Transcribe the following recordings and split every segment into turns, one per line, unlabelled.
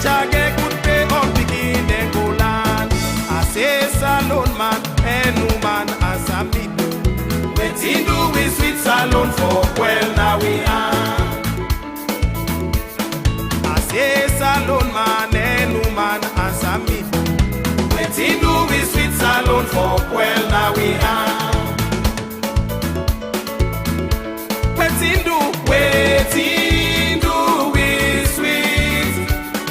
Chage could pay on begin and go land. I say salon man and woman as a meet. Waiting do we sweet salon for well now we are. I say salon man and woman as a meet. Waiting do we sweet salon for well now we are. Waiting do we sweet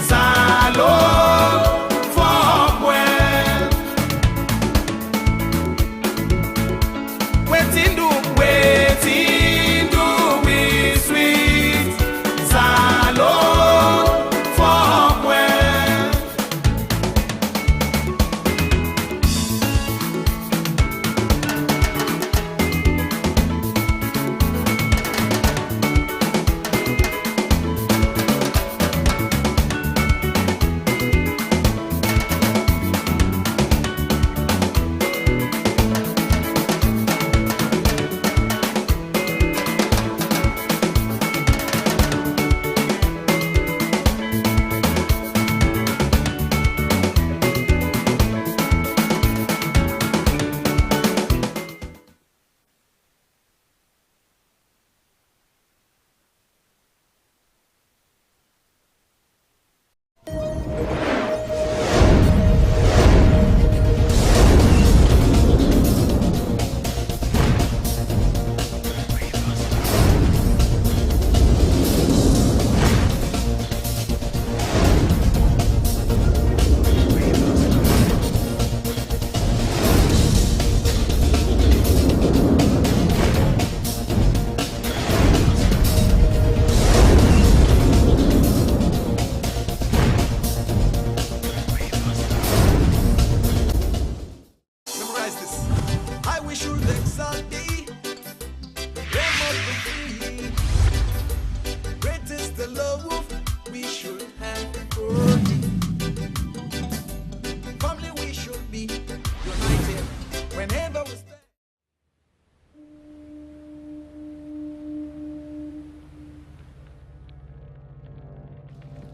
salon for well. Waiting do we sweet salon for well.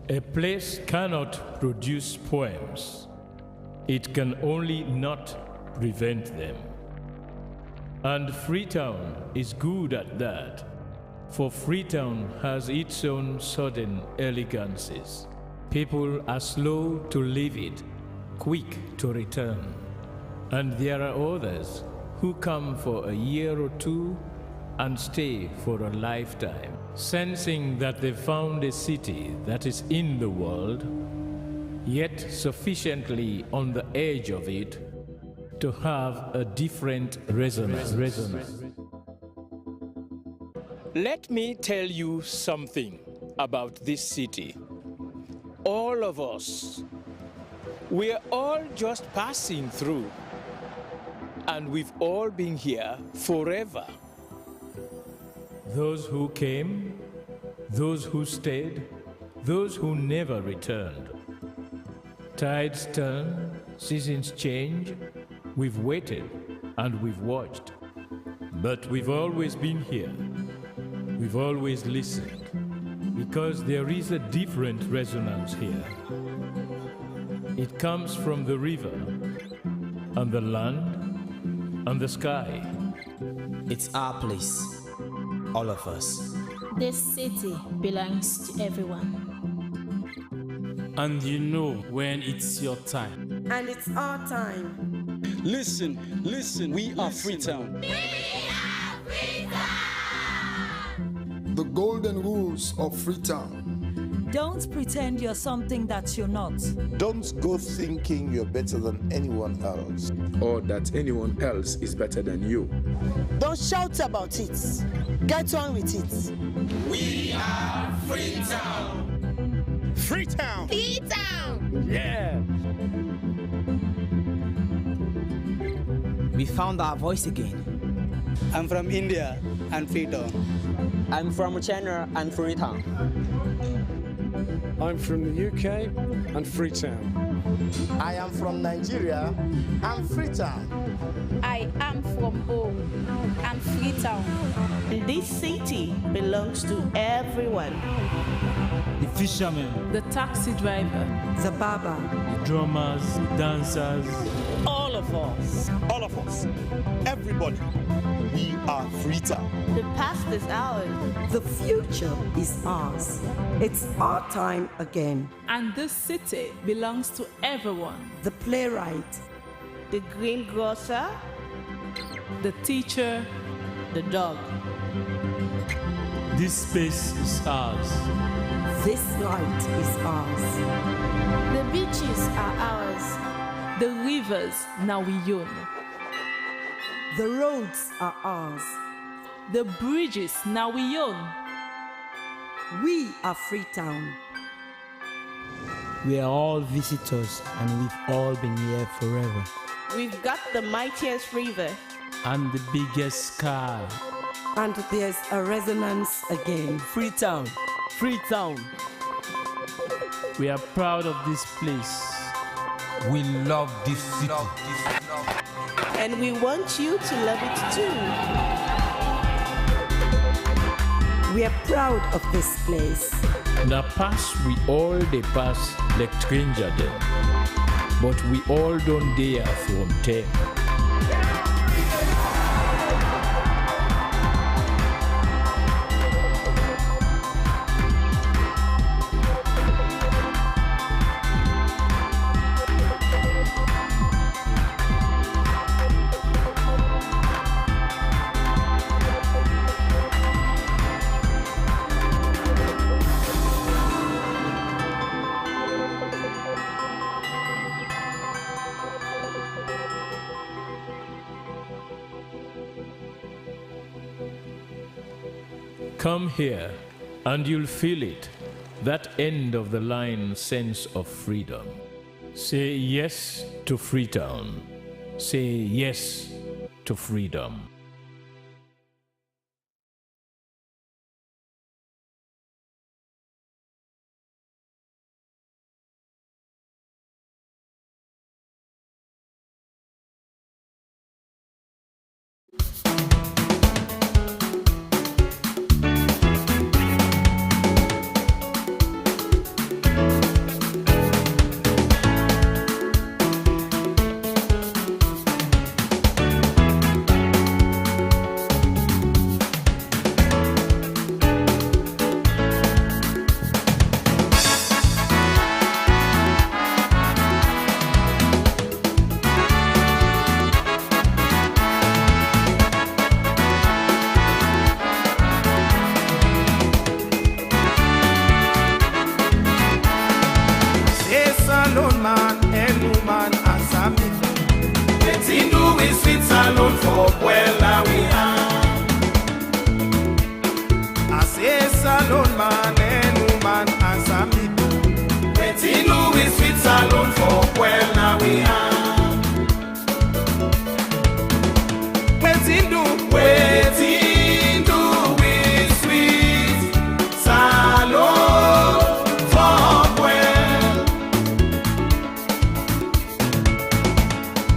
A place cannot produce poems. It can only not prevent them. And Freetown is good at that, for Freetown has its own sudden elegances. People are slow to leave it, quick to return. And there are others who come for a year or two and stay for a lifetime, sensing that they found a city that is in the world, yet sufficiently on the edge of it to have a different resonance. Let me tell you something about this city. All of us, we're all just passing through, and we've all been here forever. Those who came, those who stayed, those who never returned. Tides turn, seasons change, we've waited and we've watched. But we've always been here. We've always listened, because there is a different resonance here. It comes from the river, and the land, and the sky.
It's our place, all of us.
This city belongs to everyone.
And you know when it's your time.
And it's our time.
Listen, we are Freetown.
We are Freetown!
The golden rules of Freetown.
Don't pretend you're something that you're not.
Don't go thinking you're better than anyone else,
or that anyone else is better than you.
Don't shout about it. Get on with it.
We are Freetown!
Freetown!
Freetown!
Yeah!
We found our voice again.
I'm from India and Freetown.
I'm from China and Freetown.
I'm from the UK and Freetown.
I am from Nigeria and Freetown.
I am from home and Freetown.
This city belongs to everyone.
The
fishermen,
the taxi driver,
the barber,
the drummers, the dancers.
All of us. All of us. Everybody. We are Freetown.
The past is ours.
the future is ours. It's our time again.
And this city belongs to everyone.
The playwright,
The greengrocer, the teacher, the dog.
This space is ours.
this light is ours.
The beaches are ours. The rivers now we own.
The roads are ours.
The bridges now we own.
We are Freetown.
We are all visitors and we've all been here forever.
We've got the mightiest river.
And the biggest sky.
And there's a resonance again.
Freetown, Freetown.
We are proud of this place.
We love this city.
And we want you to love it too.
We are proud of this place.
Na pass we all dey pass like stranger dem, but we all don dey from there. Come here, and you'll feel it, that end of the line sense of freedom. Say yes to Freetown. Say yes to freedom.
Alone man and woman as a meet. Let's do we sweet salon for well now we are. I say salon man and woman as a meet. Let's do we sweet salon for well now we are. Let's do we sweet salon for well.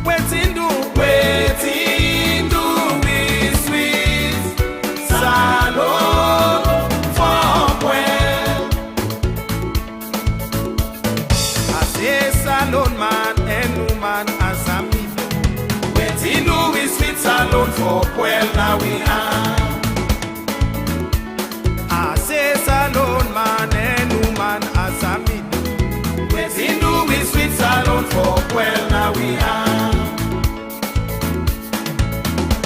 Waiting do we sweet salon for well. I say salon man and woman as a meet. Waiting do we sweet salon for well now we are. I say salon man and woman as a meet. Waiting do we sweet salon for well now we are.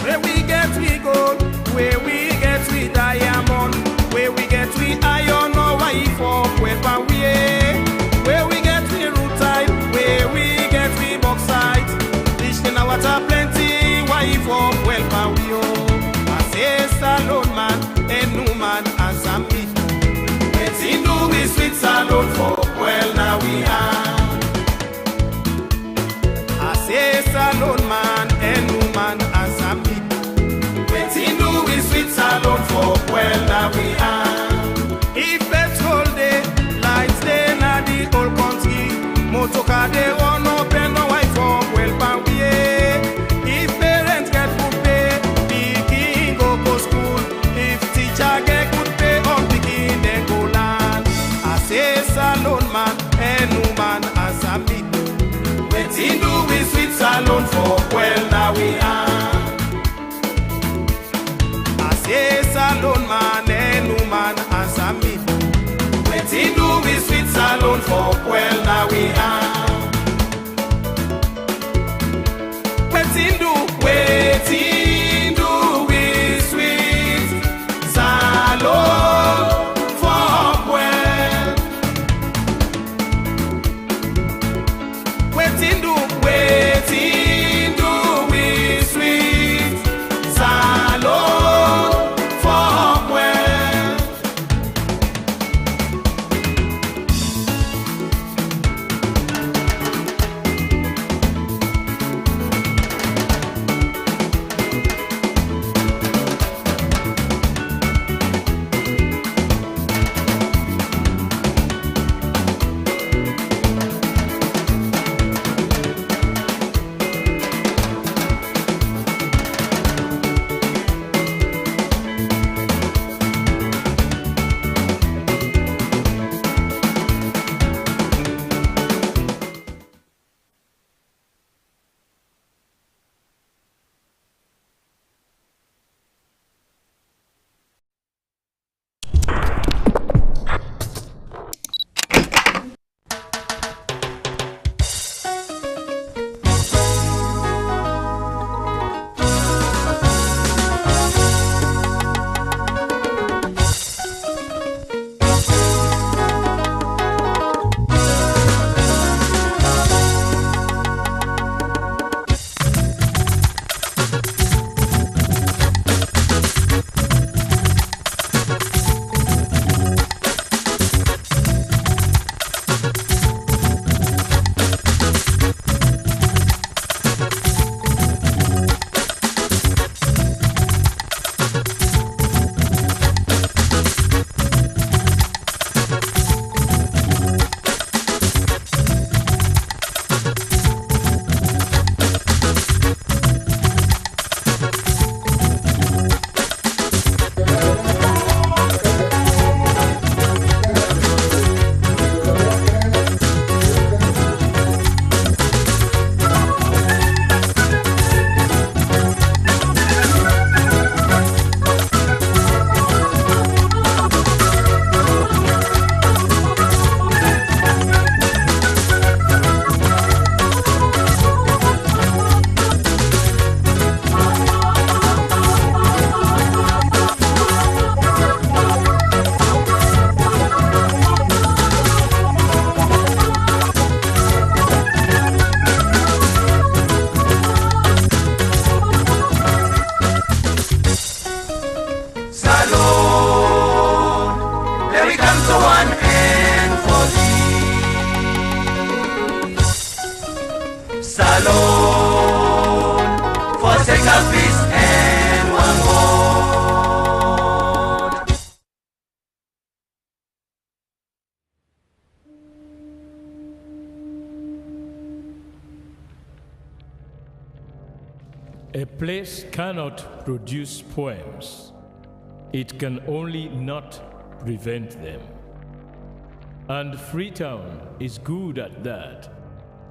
Where we get we gold, where we get we diamond, where we get we iron or wife for where we where we get we rutile, where we get we bauxite. Fish in the water plenty, wife for where we I say salon man and woman as a meet. Waiting do we sweet salon for well now we are. I say salon man and woman as a meet. Waiting do we sweet salon for well now we are. If petrol day, lights day na the whole country. Motocar they run up and no wife for well pan we. If parents get food pay, pikin go school. If teacher get good pay, on pikin then go land. I say salon for well now we are. Waiting do we sweet salon for well. Waiting do we sweet salon for well.
A place cannot produce poems. It can only not prevent them. And Freetown is good at that,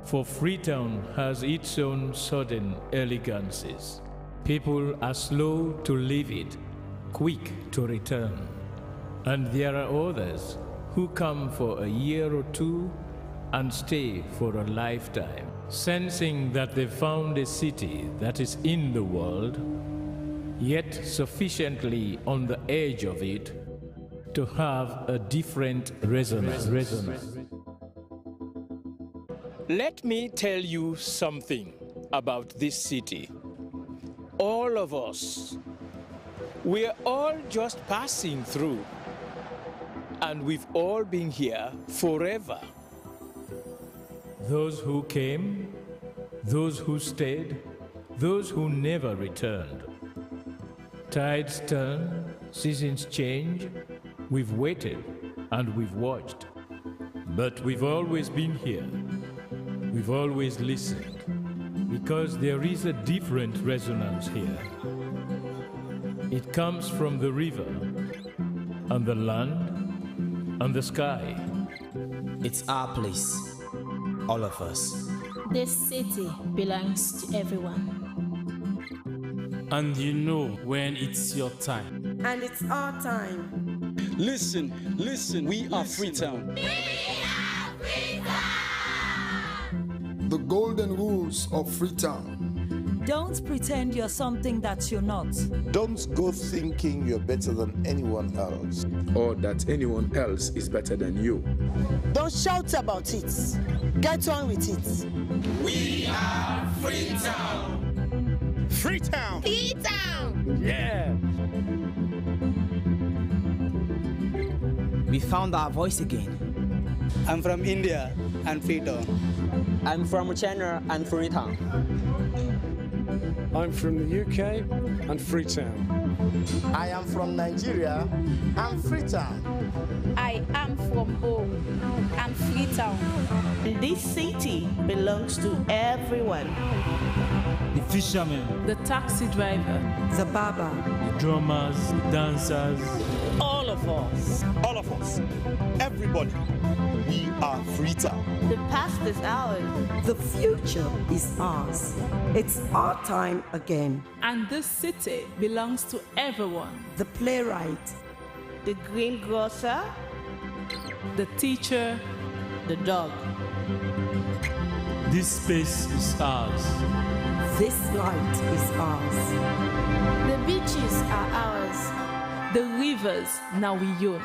for Freetown has its own sudden elegances. People are slow to leave it, quick to return. And there are others who come for a year or two and stay for a lifetime, sensing that they've found a city that is in the world, yet sufficiently on the edge of it to have a different resonance. Let me tell you something about this city. All of us, we're all just passing through, and we've all been here forever. Those who came, those who stayed, those who never returned. Tides turn, seasons change, we've waited and we've watched. But we've always been here. We've always listened, because there is a different resonance here. It comes from the river, and the land, and the sky.
It's our place, all of us.
This city belongs to everyone.
And you know when it's your time.
And it's our time.
Listen, we are Freetown.
We are
golden rules of Freetown.
Don't pretend you're something that you're not.
Don't go thinking you're better than anyone else.
Or that anyone else is better than you.
Don't shout about it. Get on with it.
We are Freetown.
Freetown.
Freetown.
Yeah.
We found our voice again.
I'm from India and Freetown.
I'm from China and Freetown.
I'm from the UK and Freetown.
I am from Nigeria and Freetown.
I am from home and Freetown.
This city belongs to everyone.
The fishermen,
The taxi driver,
The barber,
the drummers, the dancers.
All of us.
All of us. Everybody. We are Freetown.
The past is ours.
the future is ours. It's our time again.
and this city belongs to everyone.
The playwright,
The greengrocer,
The teacher,
the dog.
This space is ours.
this light is ours.
The beaches are ours.
the rivers now we own.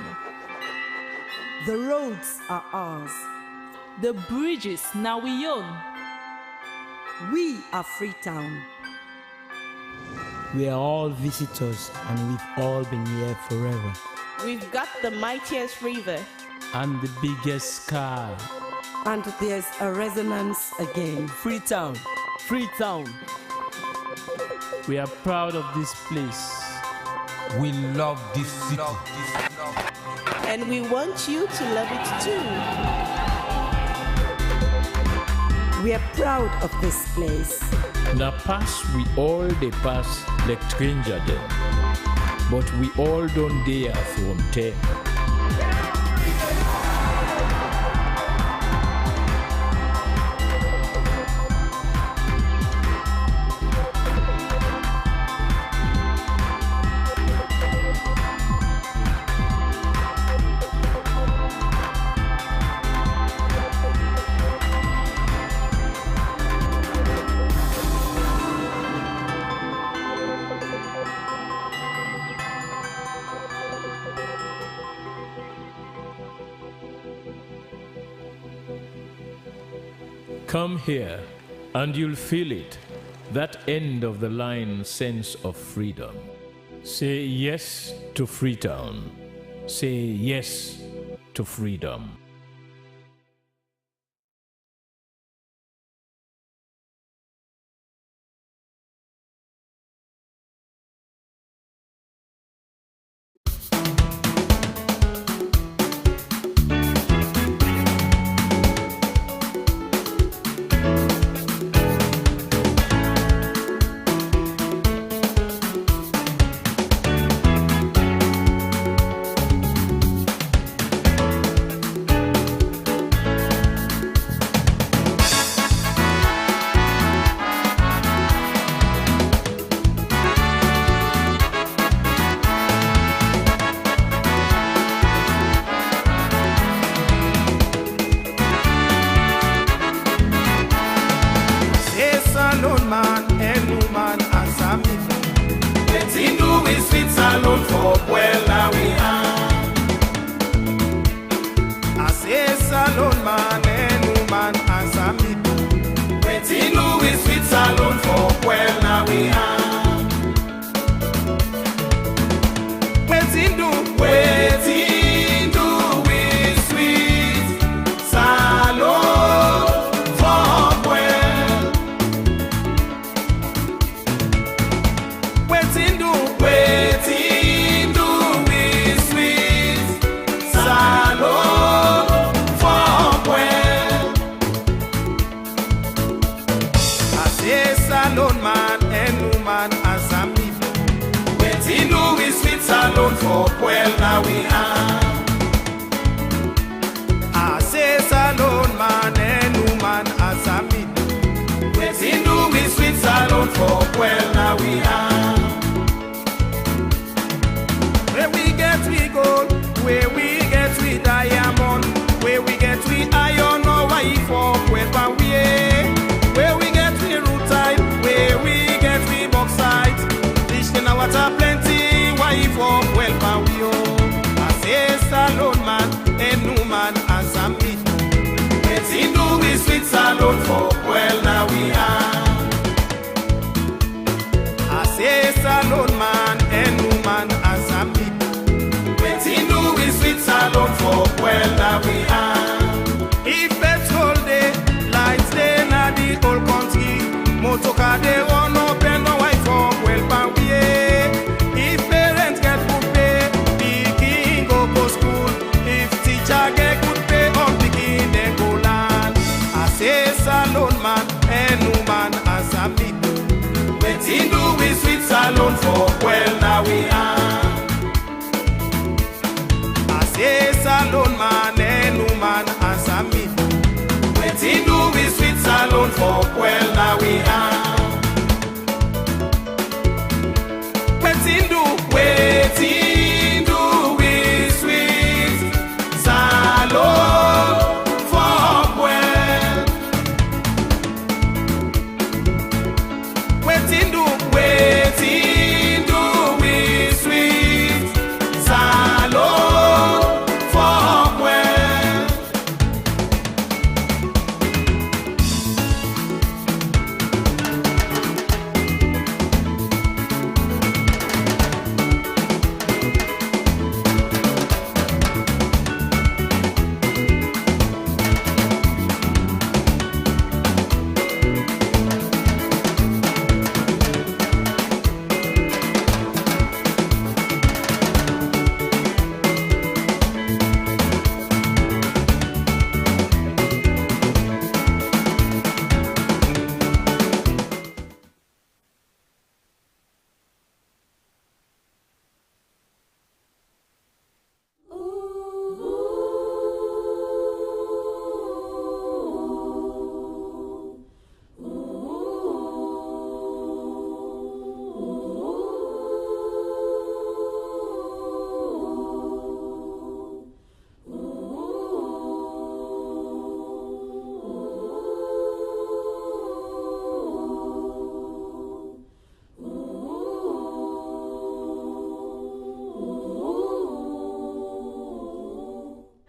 The roads are ours.
The bridges now we own.
We are Freetown.
We are all visitors and we've all been here forever.
We've got the mightiest river.
And the biggest sky.
And there's a resonance again.
Freetown. Freetown.
We are proud of this place.
We love this city.
And we want you to love it too.
We are proud of this place.
Na pass we all dey pass like stranger dem, but we all don dey from there. Come here, and you'll feel it, that end of the line sense of freedom. Say yes to Freetown. Say yes to freedom.
now we are. If it's whole day, lights day na the whole country. Motoka they run up and no wife up well pan we. If parents get good pay, pikin go school. If teacher get good pay, all pikin they go land. I say salon man and woman as a people. Wetin do we sweet salon for well now we are. I say salon man and woman as a people. Wetin do we sweet salon for well now we are. Wetin do we sweet salon for well. Wetin do we sweet salon for well.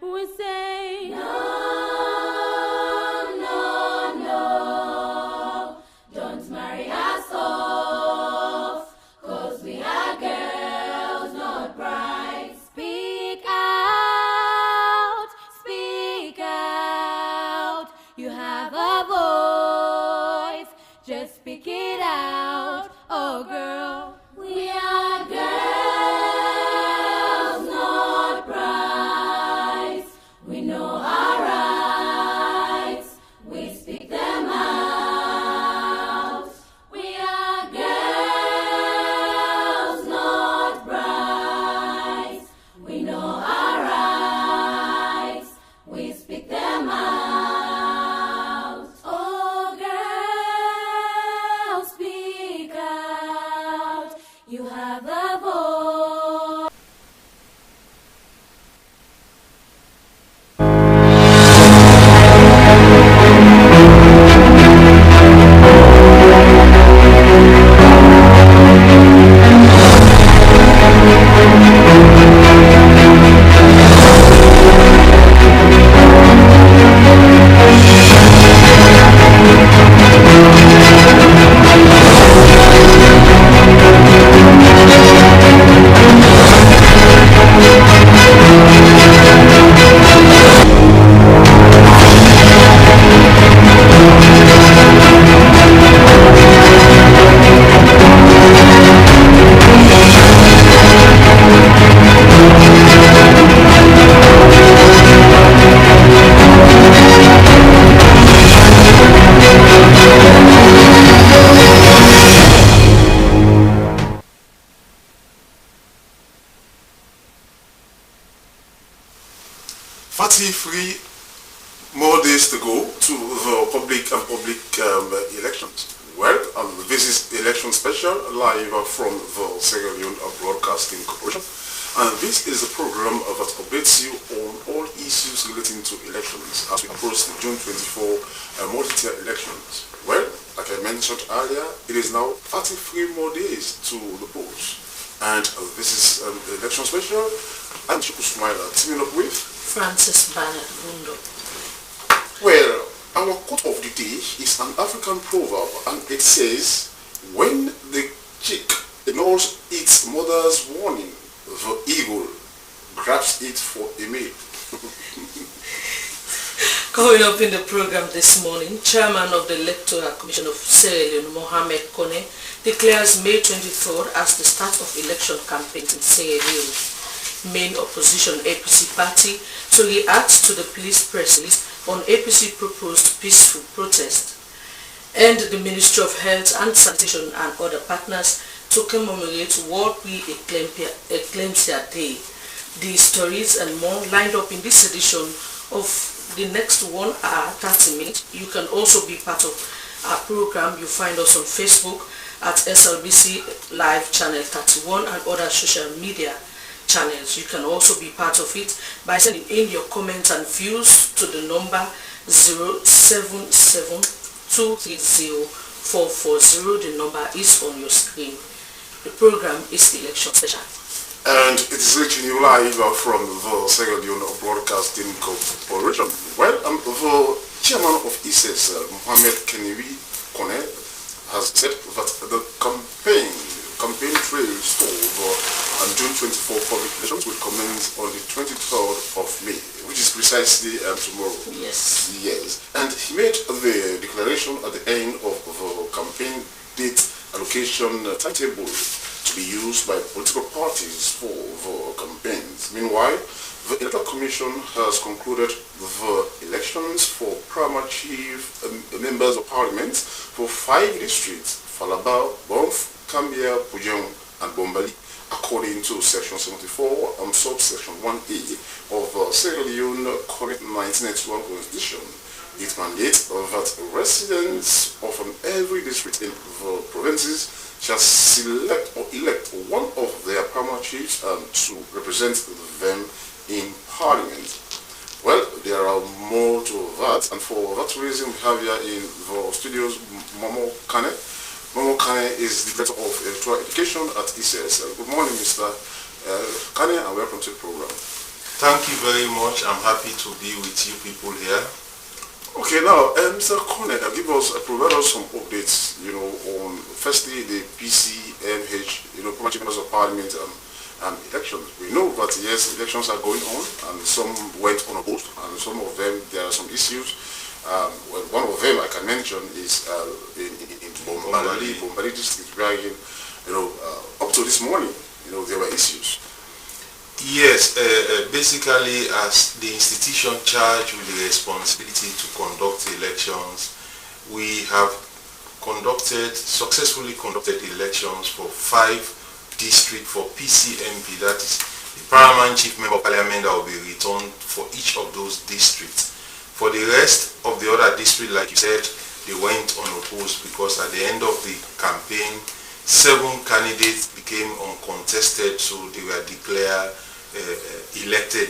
We say no, don't marry us off, 'cause we are girls, not brides. Speak out, you have a voice, just speak it out, oh girl. We are girls, not brides. We know our rights, we speak them out. We are girls, not brides. We know our rights, we speak them out. Oh girls, speak out, you have a voice.
Three more days to go to the public elections. Well, this is election special live from the Sierra Leone Broadcasting Corporation, and this is a program that updates you on all issues relating to elections as we approach the June 24 multi-tier elections. Well, like I mentioned earlier, it is now 33 more days to the polls, and this is the election special. I'm Chuku Smiler, teaming up with
Francis Bernard Mundo.
Well, our quote of the day is an African proverb, and it says, when the chick ignores its mother's warning, the eagle grabs it for a meal.
Coming up in the program this morning, Chairman of the Electoral Commission of Sierra Leone, Mohamed Kone, declares May 23rd as the start of election campaigns in Sierra Leone. Main opposition APC party to react to the police press release on APC proposed peaceful protest. And the Ministry of Health and Sanitation and other partners to commemorate World Preeclampsia Day. These stories and more lined up in this edition of the next 1 hour 30 minutes. You can also be part of our program. You find us on Facebook at SLBC Live Channel 31 and other social media channels. You can also be part of it by sending in your comments and views to the number 077-230-440. The number is on your screen. The program is Election Special.
And it is reaching you live from the Sierra Leone Broadcasting Corporation. Well, the chairman of ISES, Mohamed Kone, has said that the campaign trail on June 24 public elections will commence on the 23rd of May, which is precisely tomorrow.
Yes.
Yes. And he made the declaration at the end of the campaign date allocation timetable to be used by political parties for the campaigns. Meanwhile, the Electoral Commission has concluded the elections for primary chief members of parliament for 5 districts: Falaba, Bonf, Cambia, Pujong, and Bombali, according to Section 74 and subsection 1A of the Sierra Leone 1991 Constitution. It mandates that residents of every district in the provinces shall select or elect one of their primary chiefs to represent them in parliament. Well, there are more to that, and for that reason we have here in the studios Momo Kane. Momo Kane is the Director of Electoral Education at ISES. Good morning, Mr. Kane, and welcome to the program.
Thank you very much. I'm happy to be with you people here.
Okay, now, Mr. Kone, provide us some updates, on firstly the PCMH, primary members of parliament elections. We know that yes, elections are going on, and some went unopposed, and some of them there are some issues. Well, one of them I can mention is in Bombali district, where up to this morning, there were issues.
Yes, basically as the institution charged with the responsibility to conduct elections, we have successfully conducted elections for 5 districts for PCMP, that is the paramount chief member of parliament that will be returned for each of those districts. For the rest of the other districts, like you said, they went unopposed because at the end of the campaign, 7 candidates became uncontested, so they were declared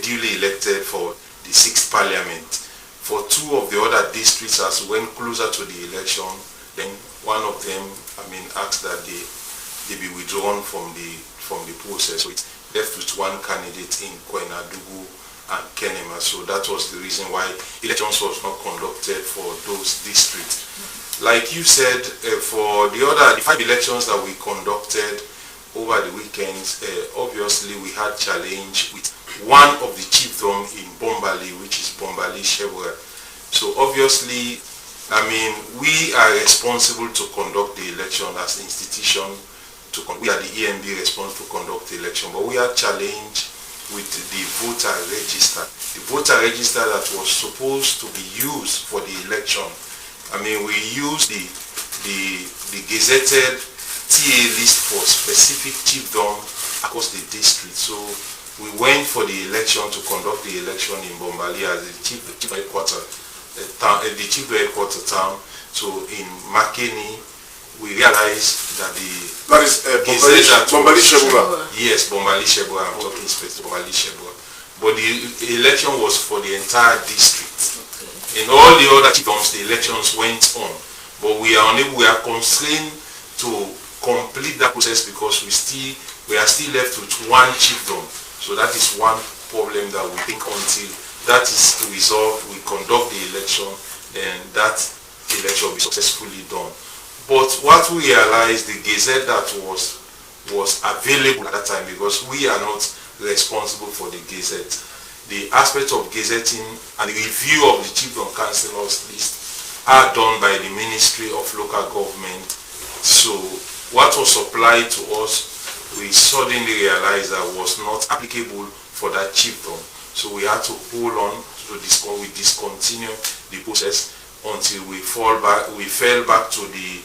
duly elected for the 6th parliament. For 2 of the other districts, as we went closer to the election, then one of them, asked that they be withdrawn from the process. So it left with 1 candidate in Kwenadugu and Kenema. So that was the reason why elections was not conducted for those districts. Like you said, for the 5 elections that we conducted over the weekends, obviously we had challenge with one of the chiefdom in Bombali, which is Bombali Shebura. So obviously, we are responsible to conduct the election as an institution. We are the EMB responsible to conduct the election, but we are challenged with the voter register. The voter register that was supposed to be used for the election. We use the gazetted TA list for specific chiefdom across the district. So we went for the election to conduct the election in Bombali as the chief headquarter town. So in Makeni, we realized that
that is Bombali Shebura.
Yes, Bombali Shebura. I'm talking specifically Bombali Shebura. But the election was for the entire district. In all the other chiefdoms, the elections went on, but we are constrained to complete that process because we are still left with 1 chiefdom. So that is one problem that we think until that is resolved, we conduct the election, then that election will be successfully done. But what we realized, the gazette that was available at that time, because we are not responsible for the gazette, the aspect of gazetting and the review of the chiefdom councillors list are done by the Ministry of Local Government. So what was supplied to us, we suddenly realized that was not applicable for that chiefdom. So we had to hold on to we discontinue the process until we fell back to the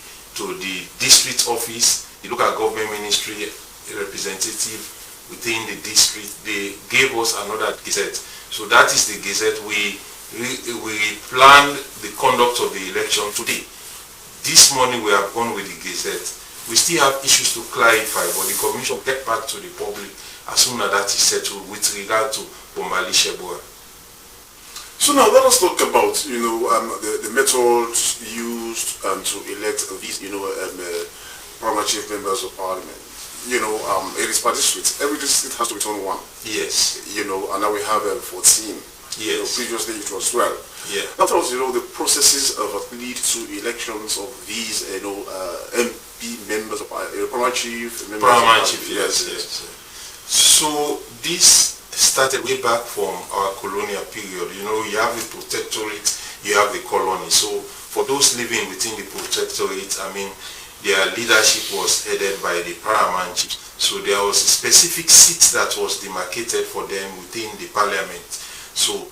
district office, the local government ministry representative within the district. They gave us another gazette. So that is the gazette. We planned the conduct of the election today. This morning we have gone with the gazette. We still have issues to clarify, but the commission will get back to the public as soon as that is settled with regard to Bombali Shebua.
So now let us talk about, the methods used to elect these, primary chief members of parliament. It is per district. Every district has to return one.
Yes.
And now we have 14.
Yes.
Previously it was 12.
Yeah.
That was, the processes that lead to elections of these, MP members of primary chief.
Primary chief, yes. So this started way back from our colonial period. You have the protectorate, you have the colony. So for those living within the protectorate, their leadership was headed by the paramount chief. So there was a specific seat that was demarcated for them within the parliament. So,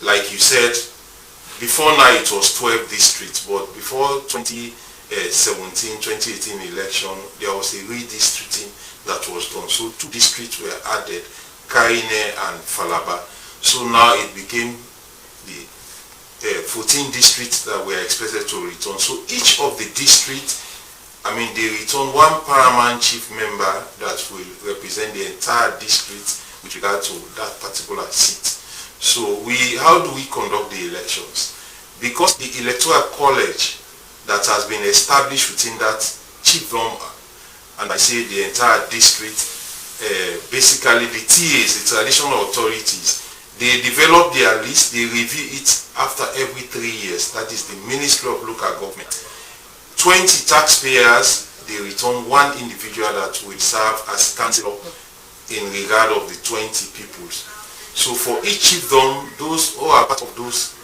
like you said, before now it was 12 districts, but before 2017-2018 election, there was a redistricting that was done. So 2 districts were added, Kaine and Falaba. So now it became the 14 districts that were expected to return. So each of the districts, they return one paramount chief member that will represent the entire district with regard to that particular seat. So how do we conduct the elections? Because the electoral college that has been established within that chiefdom, and I say the entire district, basically the TAs, the traditional authorities, they develop their list, they review it after every 3 years. That is the Ministry of Local Government. 20 taxpayers, they return one individual that will serve as councillor in regard of the 20 peoples. So for each chiefdom, those who are part of those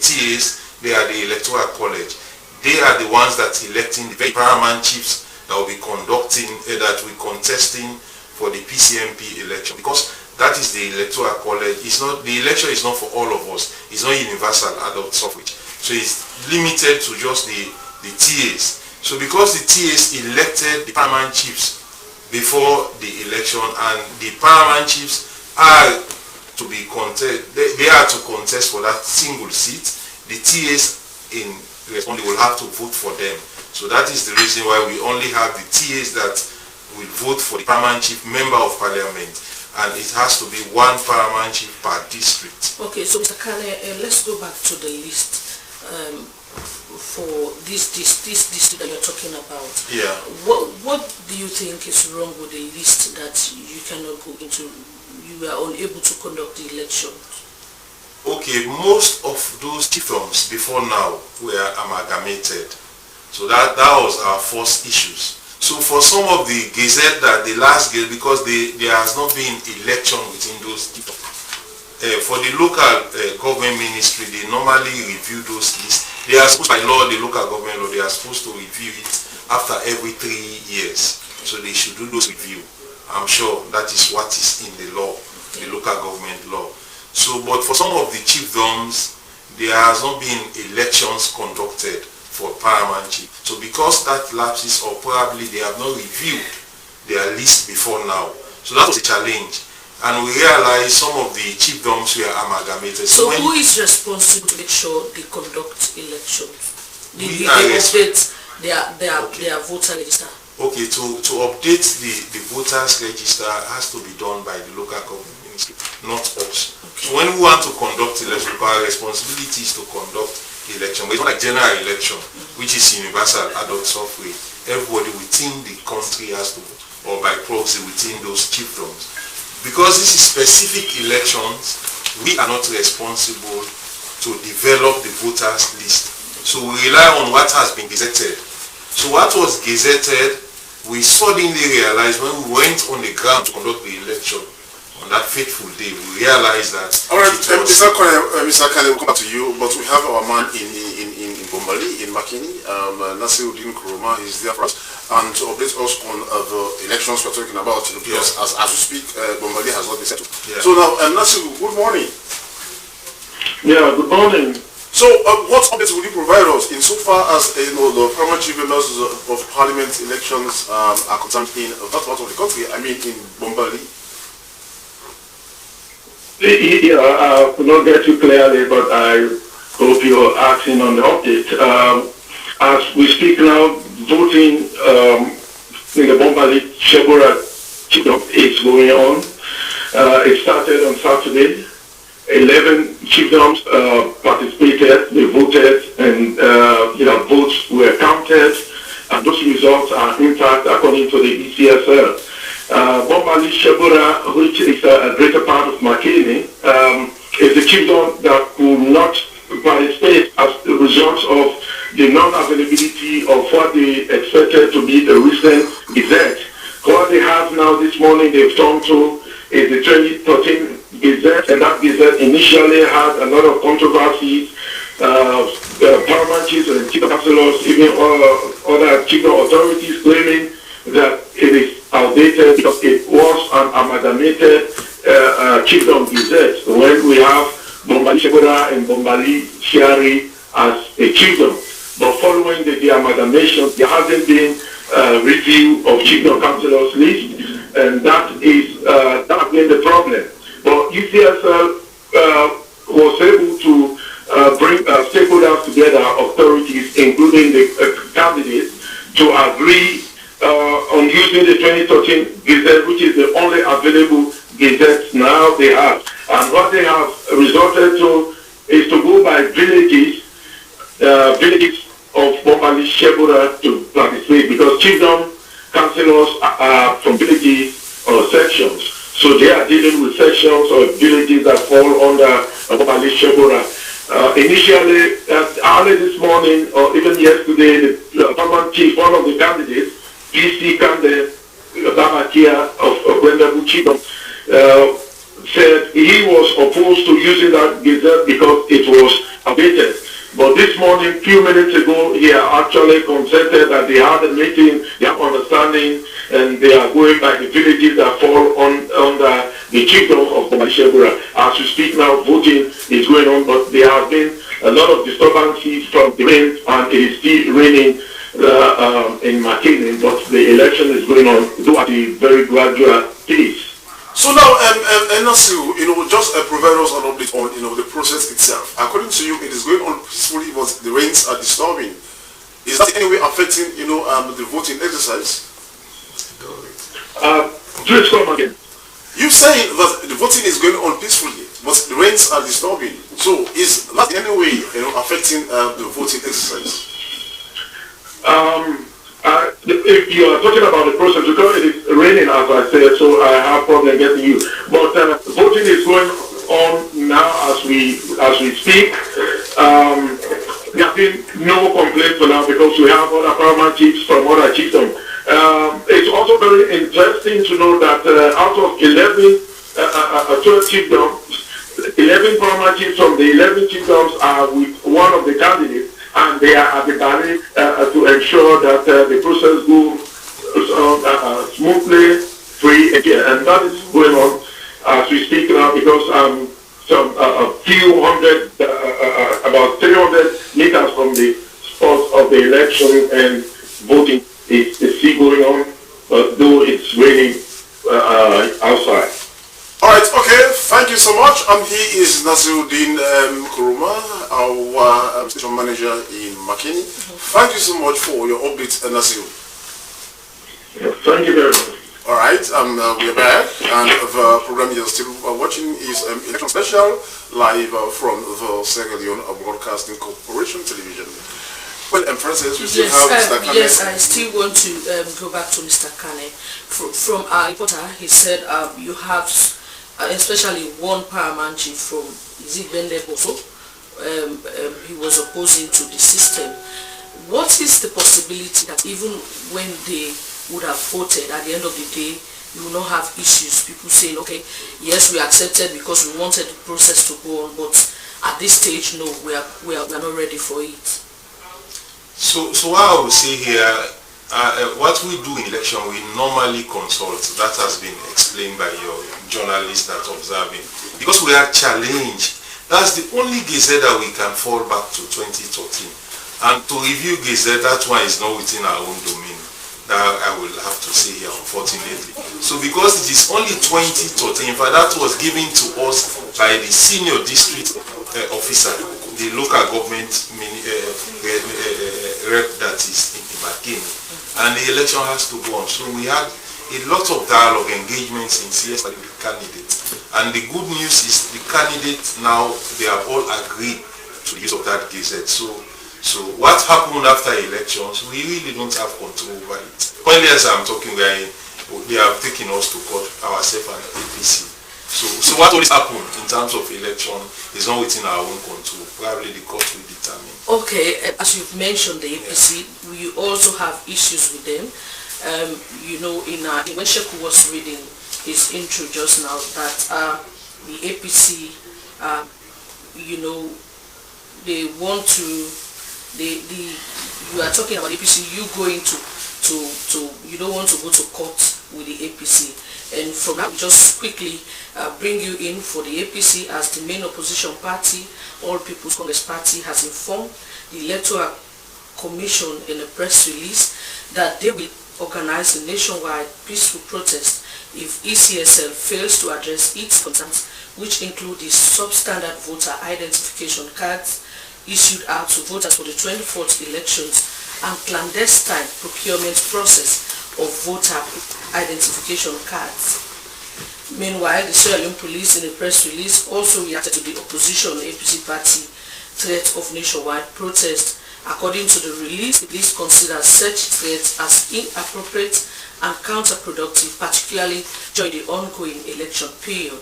TAs, they are the electoral college. They are the ones that electing the very paramount chiefs that will be conducting, that will contesting for the PCMP election. Because that is the electoral college. The election is not for all of us. It's not universal adult suffrage. So it's limited to just the TAs. So because the TAs elected the paramount chiefs before the election, and the paramount chiefs are to be they are to contest for that single seat, the TAs in response will have to vote for them. So that is the reason why we only have the TAs that will vote for the paramount chief member of parliament, and it has to be one paramount chief per district.
Okay, so Mr. Kane, let's go back to the list for this district that you're talking about.
Yeah.
What do you think is wrong with the list that you cannot go into? You are unable to conduct the election.
Okay, most of those chiefdoms before now were amalgamated. So that was our first issues. So for some of the gazette that the last gazette, because there has not been election within those chiefdoms. For the local government ministry, they normally review those lists. They are supposed, by law, the local government law, they are supposed to review it after every 3 years. So they should do those review. I'm sure that is what is in the law, the local government law. So, but for some of the chiefdoms, there has not been elections conducted for paramount chief. So because that lapses, or probably they have not reviewed their list before now. So that was a challenge. And we realized some of the chiefdoms were amalgamated.
So who is responsible to make sure they conduct elections? They update their voter register? Okay,
to update the voters register has to be done by the local government ministry, not us. Okay. So when we want to conduct election, our responsibility is to conduct the election. But it's not like general election, which is universal adult suffrage. Everybody within the country has to, or by proxy within those chiefdoms. Because this is specific elections, we are not responsible to develop the voters list. So we rely on what has been gazetted. So what was gazetted, we suddenly realized when we went on the ground to conduct the election on on that fateful day, we realized that.
All right, Mr. Kane, we'll come back to you, but we have our man in Bombali, in Makini, Nasiruddin Kuroma, is there for us, and to update us on the elections we're talking about, because as we speak, Bombali has not been settled. So now, Nasiru, good morning.
Yeah, good morning.
So, what updates will you provide us insofar as the primary chief members of parliament elections are concerned in that part of the country? I mean, in Bombali.
Yeah, I could not get you clearly, but I hope you're asking on the update. As we speak now, voting in the Bombali Shebura is going on. It started on Saturday. 11 chiefdoms participated, they voted, and votes were counted, and those results are intact according to the ECSL. Bombali Shebura, which is a greater part of Makini, is the chiefdom that could not participate as a result of the non-availability of what they expected to be the recent Gazette. What they have now this morning, they've turned to is the 2013 Gazette, and that Gazette initially had a lot of controversies, paramount chiefs and chief councillors, even other chief authorities claiming that it is outdated because it was an amalgamated chiefdom Gazette when we have Bombali Shebura and Bombali Shiari as a chiefdom. But following the amalgamation, there hasn't been review of chiefdom councillors list, and that has been the problem. But ECSL was able to bring stakeholders together, authorities, including the candidates, to agree on using the 2013 Gazette, which is the only available Gazette now they have. And what they have resulted to is to go by villages of Bombali Shebura to participate, because chiefdom councillors are from villages or sections. So they are dealing with sections or villages that fall under Bombali Shebura. Initially, early this morning or even yesterday, the paramount chief, one of the candidates, PC Kande Babakia of Gwendabu Chiefdom, said he was opposed to using that Gazette because it was outdated. But this morning, few minutes ago, he actually consented that they had a meeting, they have understanding, and they are going by the villages that fall under the chiefdom of Bombali Shebura. As we speak now, voting is going on, but there have been a lot of disturbances from the rain, and it is still raining in Makini, but the election is going on, though at a very gradual pace.
So now, Nasiru, just provide us an update on, the process itself. According to you, it is going on peacefully, but the rains are disturbing. Is that in any way affecting, the voting exercise?
Please come again.
You saying that the voting is going on peacefully, but the rains are disturbing. So is that in any way, affecting the voting exercise?
If you are talking about the process, because it is raining, as I said, so I have problem getting you. But voting is going on now as we speak. There have been no complaints for now because we have other paramount chiefs from other chiefdoms. It's also very interesting to know that out of 12 chiefdoms, 11 paramount chiefs from the 11 chiefdoms are with one of the candidates, and they are at the barrier to ensure that the process goes smoothly, free again. And that is going on as we speak now, because a few hundred, about 300 meters from the spot of the election and voting is still going on, though it's raining outside.
All right, okay, thank you so much. He is Nasiruddin Kuruma, our station manager in Makini. Thank you so much for your update, Nasiru.
Thank you very much.
All right, we are back, and the program you're still watching is Election Special, live from the Sierra Leone Broadcasting Corporation television. Well, Francis, we still have Mr. Kane.
Yes, I still want to go back to Mr. Kane. From our reporter, he said you have especially one paramount chief from Zigbende Boso. He was opposing to the system. What is the possibility that even when they would have voted, at the end of the day, you will not have issues. People saying, okay, yes, we accepted because we wanted the process to go on, but at this stage, no, we are not ready for it.
So what I will say here, what we do in election, we normally consult. That has been explained by your journalists that observing. Because we are challenged, that's the only gazette that we can fall back to 2013. And to review gazette, that one is not within our own domain. That I will have to say here, unfortunately. So because it is only 2013, in fact that was given to us by the senior district officer, the local government rep that is in Makeni, and the election has to go on. So we had a lot of dialogue, engagements in CS with the candidates. And the good news is the candidates now, they have all agreed to the use of that gazette. So what happened after elections, we really don't have control over it. Only as I'm talking, they have taken us to court, ourselves and APC. So what always happened in terms of election is not within our own control. Probably the court will determine.
Okay, as you've mentioned the APC, we also have issues with them. You know, when Sheku was reading his intro just now, that the APC, you know, they want to, you are talking about APC, you going to you don't want to go to court with the APC. And from that, we just quickly bring you in for the APC as the main opposition party. All People's Congress Party has informed the Electoral Commission in a press release that they will organize a nationwide peaceful protest if ECSL fails to address its concerns, which include the substandard voter identification cards issued out to voters for the 24th elections and clandestine procurement process of voter identification cards. Meanwhile, the Sierra Leone police in a press release also reacted to the opposition APC party threat of nationwide protest. According to the release, the police considers such threats as inappropriate and counterproductive, particularly during the ongoing election period.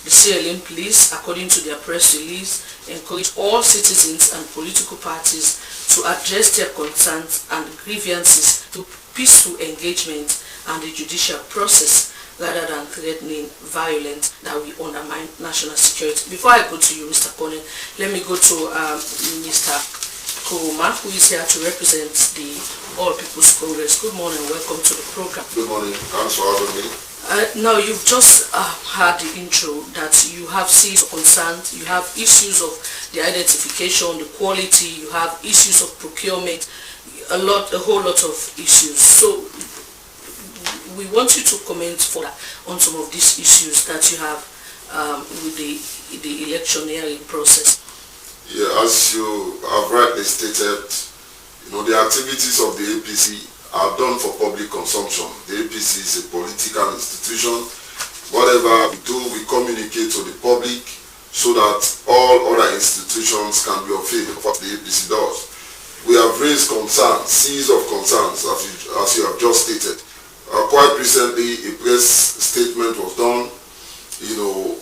The Sierra Leone police, according to their press release, encourage all citizens and political parties to address their concerns and grievances through peaceful engagement and the judicial process rather than threatening violence that will undermine national security. Before I go to you, Mr. Kone, let me go to Mr. Kuruma, who is here to represent the All People's Congress. Good morning, welcome to the program.
Good morning, thanks for having me.
Now, you've just heard the intro that you have serious concerns, you have issues of the identification, the quality, you have issues of procurement, a whole lot of issues. So we want you to comment further on some of these issues that you have with the electioneering process.
Yeah, as you have rightly stated, you know, the activities of the APC are done for public consumption. The APC is a political institution. Whatever we do, we communicate to the public so that all other institutions can be of faith of what the APC does. We have raised concerns, series of concerns, as you have just stated. Quite recently, a press statement was done. You know,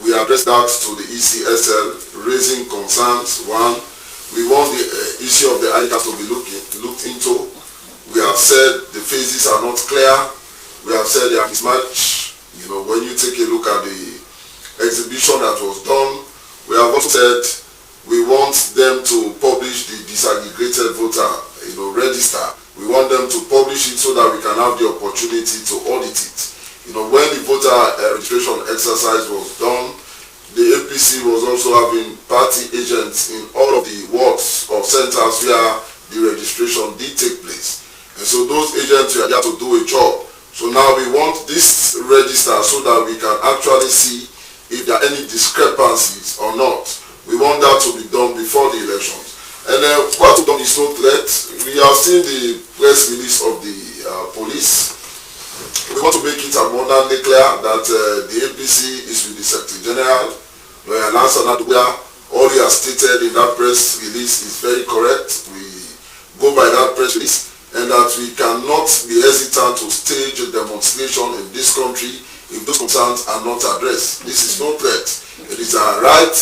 we addressed that to the ECSL, raising concerns. One, we want the issue of the ID card to be looked into. We have said the phases are not clear. We have said they are mismatched. You know, when you take a look at the exhibition that was done, we have also said we want them to publish the disaggregated voter, you know, register. We want them to publish it so that we can have the opportunity to audit it. You know, when the voter registration exercise was done, the APC was also having party agents in all of the wards or centers where the registration did take place. And so those agents were there to do a job. So now we want this register so that we can actually see if there are any discrepancies or not. We want that to be done before the elections. And what we've done is no threat. We have seen the press release of the police. We want to make it abundantly clear that the APC is with the Secretary General. All he has stated in that press release is very correct. We go by that press release, and that we cannot be hesitant to stage a demonstration in this country if those concerns are not addressed. This is no threat. It is our right.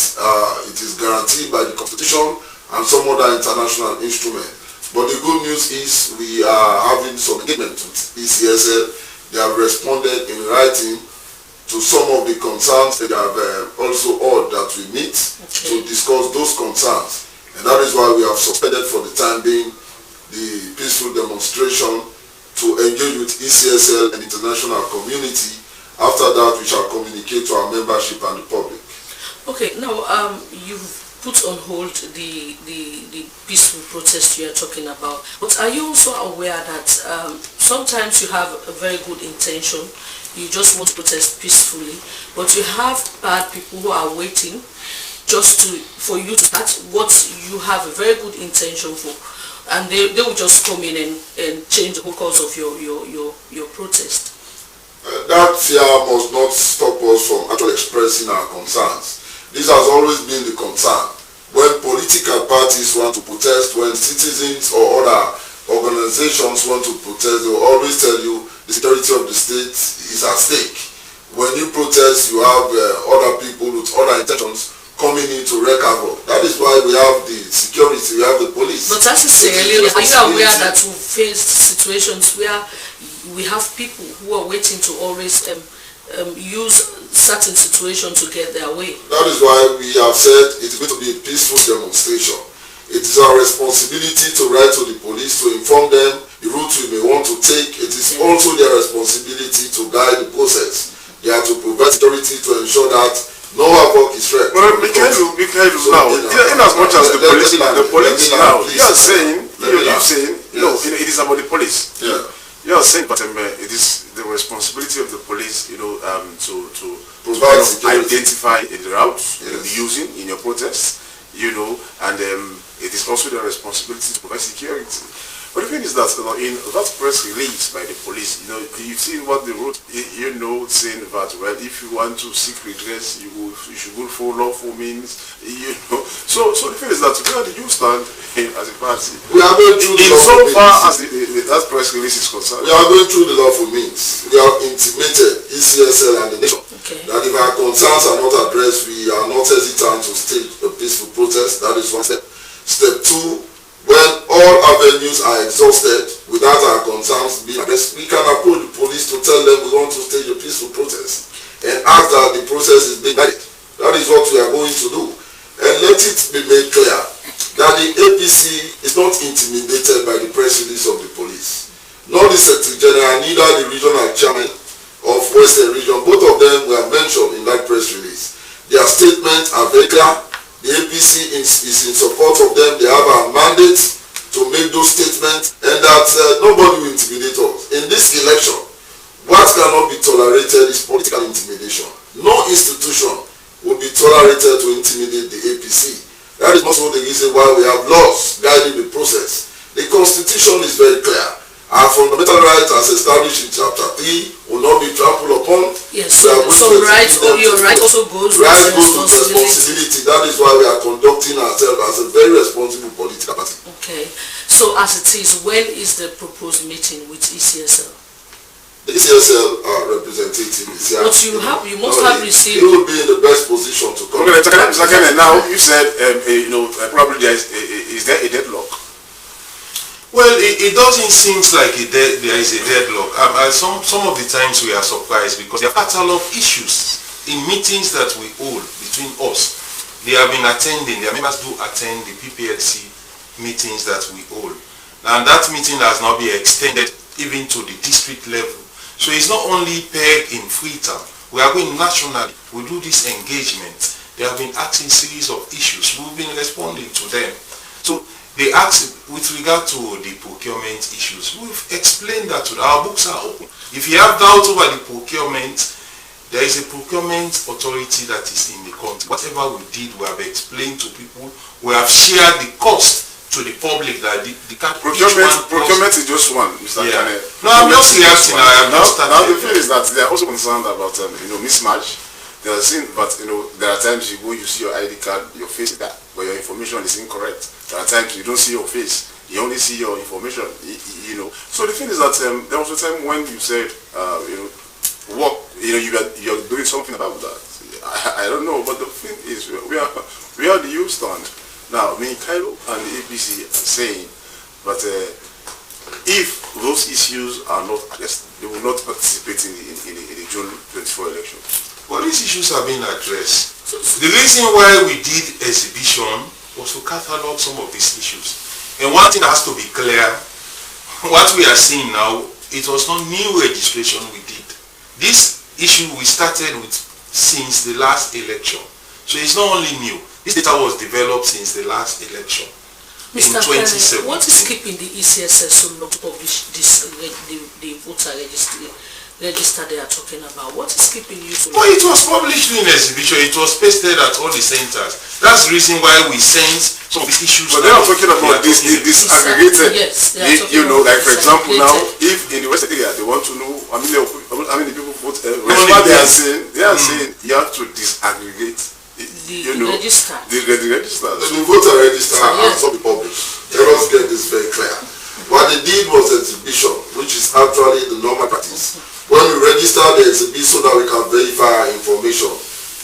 It is guaranteed by the Constitution and some other international instrument. But the good news is we are having some engagement with ECSL. they have responded in writing to some of the concerns. They have also urged that we meet to discuss those concerns. And that is why we have suspended for the time being the peaceful demonstration to engage with ECSL and international community. After that, we shall communicate to our membership and the public.
Okay, now you've put on hold the peaceful protest you are talking about. But are you also aware that sometimes you have a very good intention, you just want to protest peacefully, but you have bad people who are waiting just for you to start what you have a very good intention for, and they will just come in and change the whole course of your protest?
That fear must not stop us from actually expressing our concerns. This has always been the concern. When political parties want to protest, when citizens or other organizations want to protest, they will always tell you the security of the state is at stake. When you protest, you have other people with other intentions coming in to wreak havoc. That is why we have the security, we have the police.
But as you say earlier, are you aware that we face situations where we have people who are waiting to always use certain situations to get their way?
That is why we have said it's going to be a peaceful demonstration. It is our responsibility to write to the police to inform them the route we may want to take. It is also their responsibility to guide the process. They are to provide security to ensure that no havoc is wreaked. Well, be careful now. In as much as the police now, you are saying,
no,
it is about the police. Yeah. You are saying, but it is the responsibility of the police, to provide identify the routes you'll be using in your protest, and it is also their responsibility to provide security. But the thing is that in that press release by the police, you've seen what they wrote, saying that, well, if you want to seek redress, you should go for lawful means, So the thing is that where do you stand as a party? We are going through the lawful means. So far as that press release is concerned. We are going through the lawful means. We have intimated ECSL and the nation that if our concerns are not addressed, we are not hesitant to stage a peaceful protest. That is one step. Step two, when all avenues are exhausted without our concerns being addressed, we can approach the police to tell them we want to stage a peaceful protest and ask that the process is being guided. That is what we are going to do. And let it be made clear that the APC is not intimidated by the press release of the police, nor the Secretary General, neither the regional chairman of Western Region. Both of them were mentioned in that press release. Their statements are very clear. The APC is in support of them. They have a mandate to make those statements, and that nobody will intimidate us. In this election, what cannot be tolerated is political intimidation. No institution will be tolerated to intimidate the APC. That is also the reason why we have laws guiding the process. The Constitution is very clear. Our fundamental rights as established in Chapter 3 will not be trampled upon.
Yes, so your right also goes with
responsibility. That is why we are conducting ourselves as a very responsible political party.
Okay. So as it is, when is the proposed meeting with ECSL?
The ECSL representative is here.
But you must have received.
He will be in the best position to come.
Okay, now you said, probably is there a deadlock?
Well, it doesn't seem like there is a deadlock. Some of the times we are surprised because there are catalog issues in meetings that we hold between us. They have been attending, their members do attend the PPLC meetings that we hold. And that meeting has now been extended even to the district level. So it's not only pegged in Freetown. We are going nationally. We do this engagement. They have been asking series of issues. We've been responding to them. So they ask with regard to the procurement issues. We've explained that to them. Our books are open. If you have doubt over the procurement, there is a procurement authority that is in the country. Whatever we did, we have explained to people. We have shared the cost to the public that the
procurement is just one, Mr. Kane.
No, I'm just reacting.
Now the thing is that they are also concerned about mismatch. They are saying, but there are times you go, you see your ID card, your face is that, but your information is incorrect. There are times you don't see your face, you only see your information. So the thing is that there was a time when you said, you are doing something about that. I don't know, but the thing is, where do you stand? Now, me, Cairo and the APC are saying, but if
those issues are not addressed, they will not participate in the June 24 election.
Well, these issues have been addressed. The reason why we did exhibition was to catalog some of these issues. And one thing that has to be clear, what we are seeing now, it was not new registration we did. This issue we started with since the last election. So it's not only new. This data was developed since the last election.
Mr.
In 2017.
What is keeping the ECSS so long to publish this, the voter register they are talking about? What is keeping you so long?
Well, it was published in exhibition. It was pasted at all the centers. That's the reason why we sent some of these issues.
But they are talking about this aggregated.
Yes,
you know, like for example now, if in the Western area they want to know how many people vote, what they are saying you have to disaggregate.
The register.
The register.
The voter register has not been published. Let us get this very clear. What they did was exhibition, which is actually the normal practice. When we register the exhibition so that we can verify our information,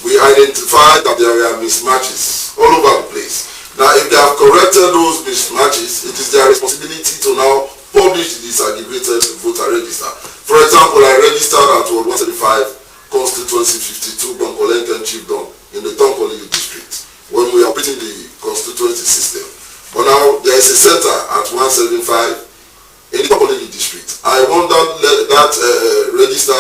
we identified that there were mismatches all over the place. Now, if they have corrected those mismatches, it is their responsibility to now publish the disaggregated voter register. For example, I registered at Ward 175, Constituency 52, Bankolenken Chiefdom, in the Tonkoli district, when we are putting the constituency system. But now there is a center at 175 in the Tonkoli district. I want that register,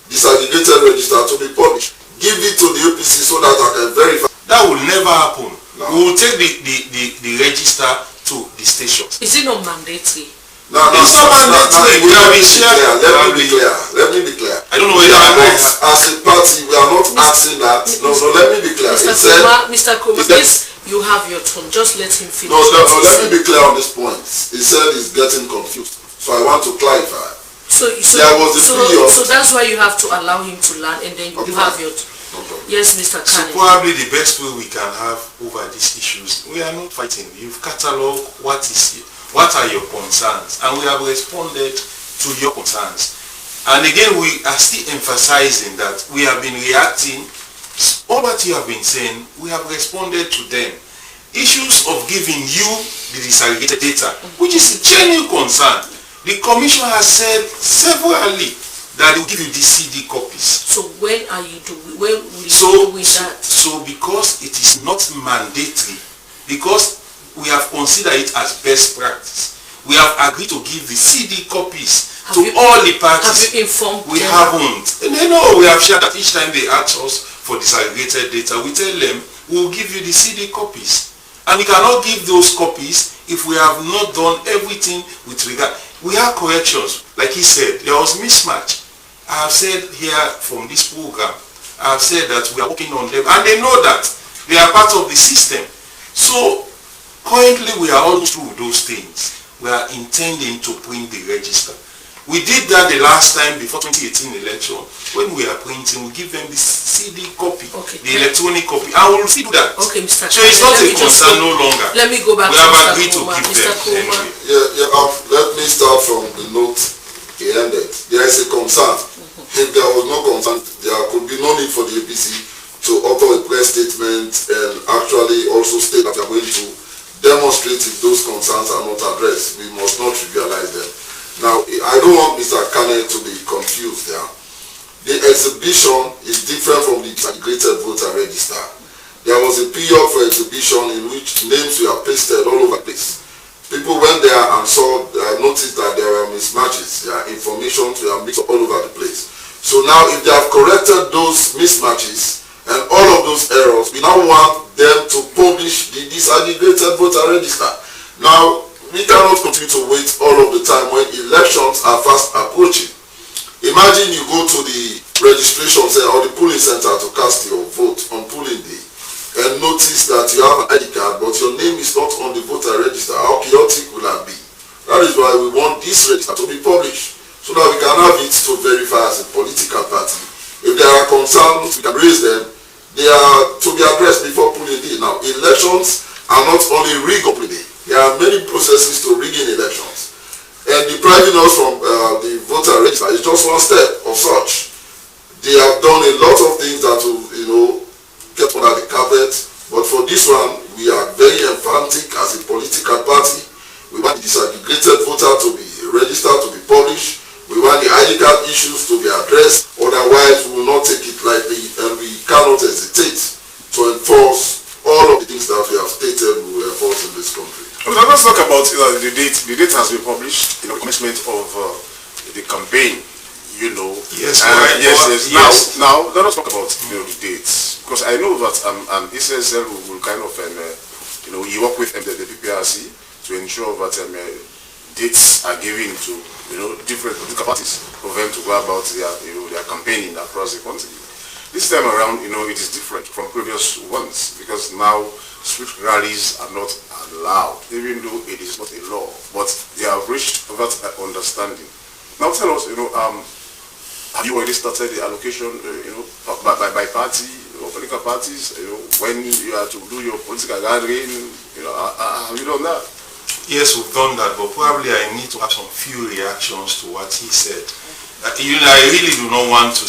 disaggregated register, to be published. Give it to the APC so that I can verify.
That will never happen. No. We will take the register to the stations.
Is it not mandatory?
No, it's not mandatory. Let me be clear.
I don't know whether
as a party, we are not asking that. No, let me be clear.
Mr. Kuma, please, you have your turn. Just let him finish.
No, let me be clear on this point. He said he's getting confused. So I want to clarify.
So that's why you have to allow him to learn, and then you have your turn. Yes, Mr. Kane.
So probably the best way we can have over these issues, we are not fighting. You've catalogued what are your concerns, and we have responded to your concerns. And again, we are still emphasizing that we have been reacting. All what you have been saying, we have responded to them. Issues of giving you the disaggregated data, which is a genuine concern. The Commission has said severally that they will give you the CD copies.
So when are you doing? When will you do that?
So because it is not mandatory, because we have considered it as best practice, we have agreed to give the CD copies to all the parties.
Have you informed
We
them?
haven't. And they know we have shared that each time they ask us for disaggregated data, we tell them we will give you the CD copies. And we cannot give those copies if we have not done everything with regard. We have corrections. Like he said, there was mismatch. I have said here from this program, I have said that we are working on them, and they know that they are part of the system. So currently we are all through those things. We are intending to print the register. We did that the last time before 2018 election. When we are printing, we give them the CD copy, the electronic copy. I will see that.
Okay, Mr.
So it's not a concern no longer.
Let me go back
we
to
have agreed
Mr.
to give
Mr.
them anyway.
Let me start from the note he ended. There is a concern. If there was no concern, there could be no need for the APC to utter a press statement and actually also state that we are going to demonstrate if those concerns are not addressed. We must not trivialize them. Now, I don't want Mr. Kane to be confused there. The exhibition is different from the disaggregated voter register. There was a period for exhibition in which names were pasted all over the place. People went there and saw, noticed that there were mismatches. Their information were mixed up all over the place. So now, if they have corrected those mismatches and all of those errors, we now want them to publish the disaggregated voter register. Now, we cannot continue to wait all of the time when elections are fast approaching. Imagine you go to the registration or the polling center to cast your vote on polling day and notice that you have an ID card but your name is not on the voter register. How chaotic will that be? That is why we want this register to be published so that we can have it to verify as a political party. If there are concerns, we can raise them. They are to be addressed before polling day. Now, elections are not only rig up day. There are many processes to rigging elections. And depriving us from the voter register is just one step of such. They have done a lot of things that will, get under the carpet. But for this one, we are very emphatic as a political party. We want the disaggregated voter to be registered, to be issues to be addressed. Otherwise, we will not take it lightly, and we cannot hesitate to enforce all of the things that we have stated we will enforce in this country.
Let's talk about the date. The date has been published. Commencement of the campaign.
Yes.
Yes. Now let us talk about the dates, because I know that ECSL will kind of you work with the PPRC to ensure that dates are given to different political parties for them to go about their campaigning across the country. This time around, it is different from previous ones, because now street rallies are not allowed, even though it is not a law, but they have reached that understanding. Now tell us, have you already started the allocation, by party or political parties? When you are to do your political gathering, have you done that?
Yes, we've done that, but probably I need to have some few reactions to what he said. I really do not want to.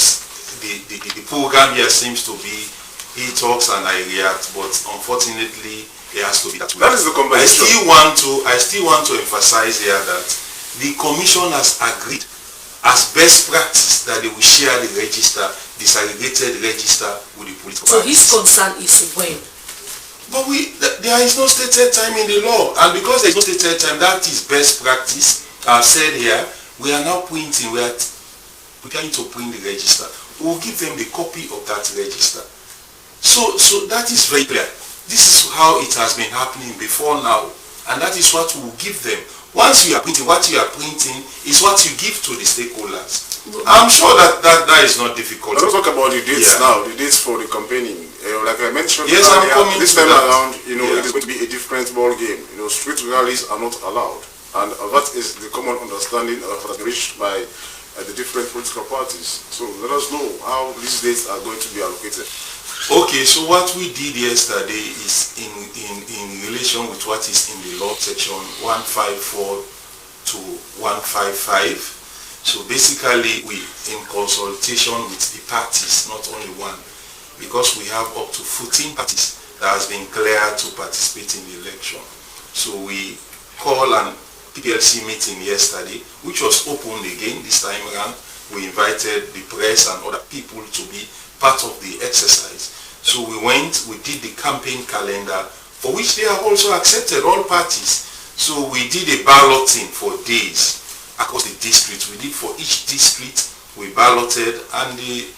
The program here seems to be he talks and I react, but unfortunately it has to be that way.
That is the conversation.
I still want to emphasize here that the commission has agreed as best practice that they will share the register, disaggregated register with the political parties.
So his concern is when?
But there is no stated time in the law, and because there is no stated time, that is best practice. I've said here, we are now printing, we are preparing to print the register. We will give them the copy of that register. So that is very clear. This is how it has been happening before now, and that is what we will give them. Once you are printing, what you are printing is what you give to the stakeholders. I'm sure that is not difficult.
Let's talk about the dates now, the dates for the campaigning. Like I mentioned
yes,
earlier, this time around, it is going to be a different ball game. Street rallies are not allowed, and that is the common understanding reached by the different political parties. So let us know how these dates are going to be allocated.
Okay, so what we did yesterday is in relation with what is in the law, section 154 to 155. So basically, we, in consultation with the parties, not only one, because we have up to 14 parties that has been cleared to participate in the election. So we called an PPLC meeting yesterday, which was opened again this time around. We invited the press and other people to be part of the exercise. So we did the campaign calendar, for which they have also accepted, all parties. So we did a balloting for days across the district. We did for each district, we balloted, and the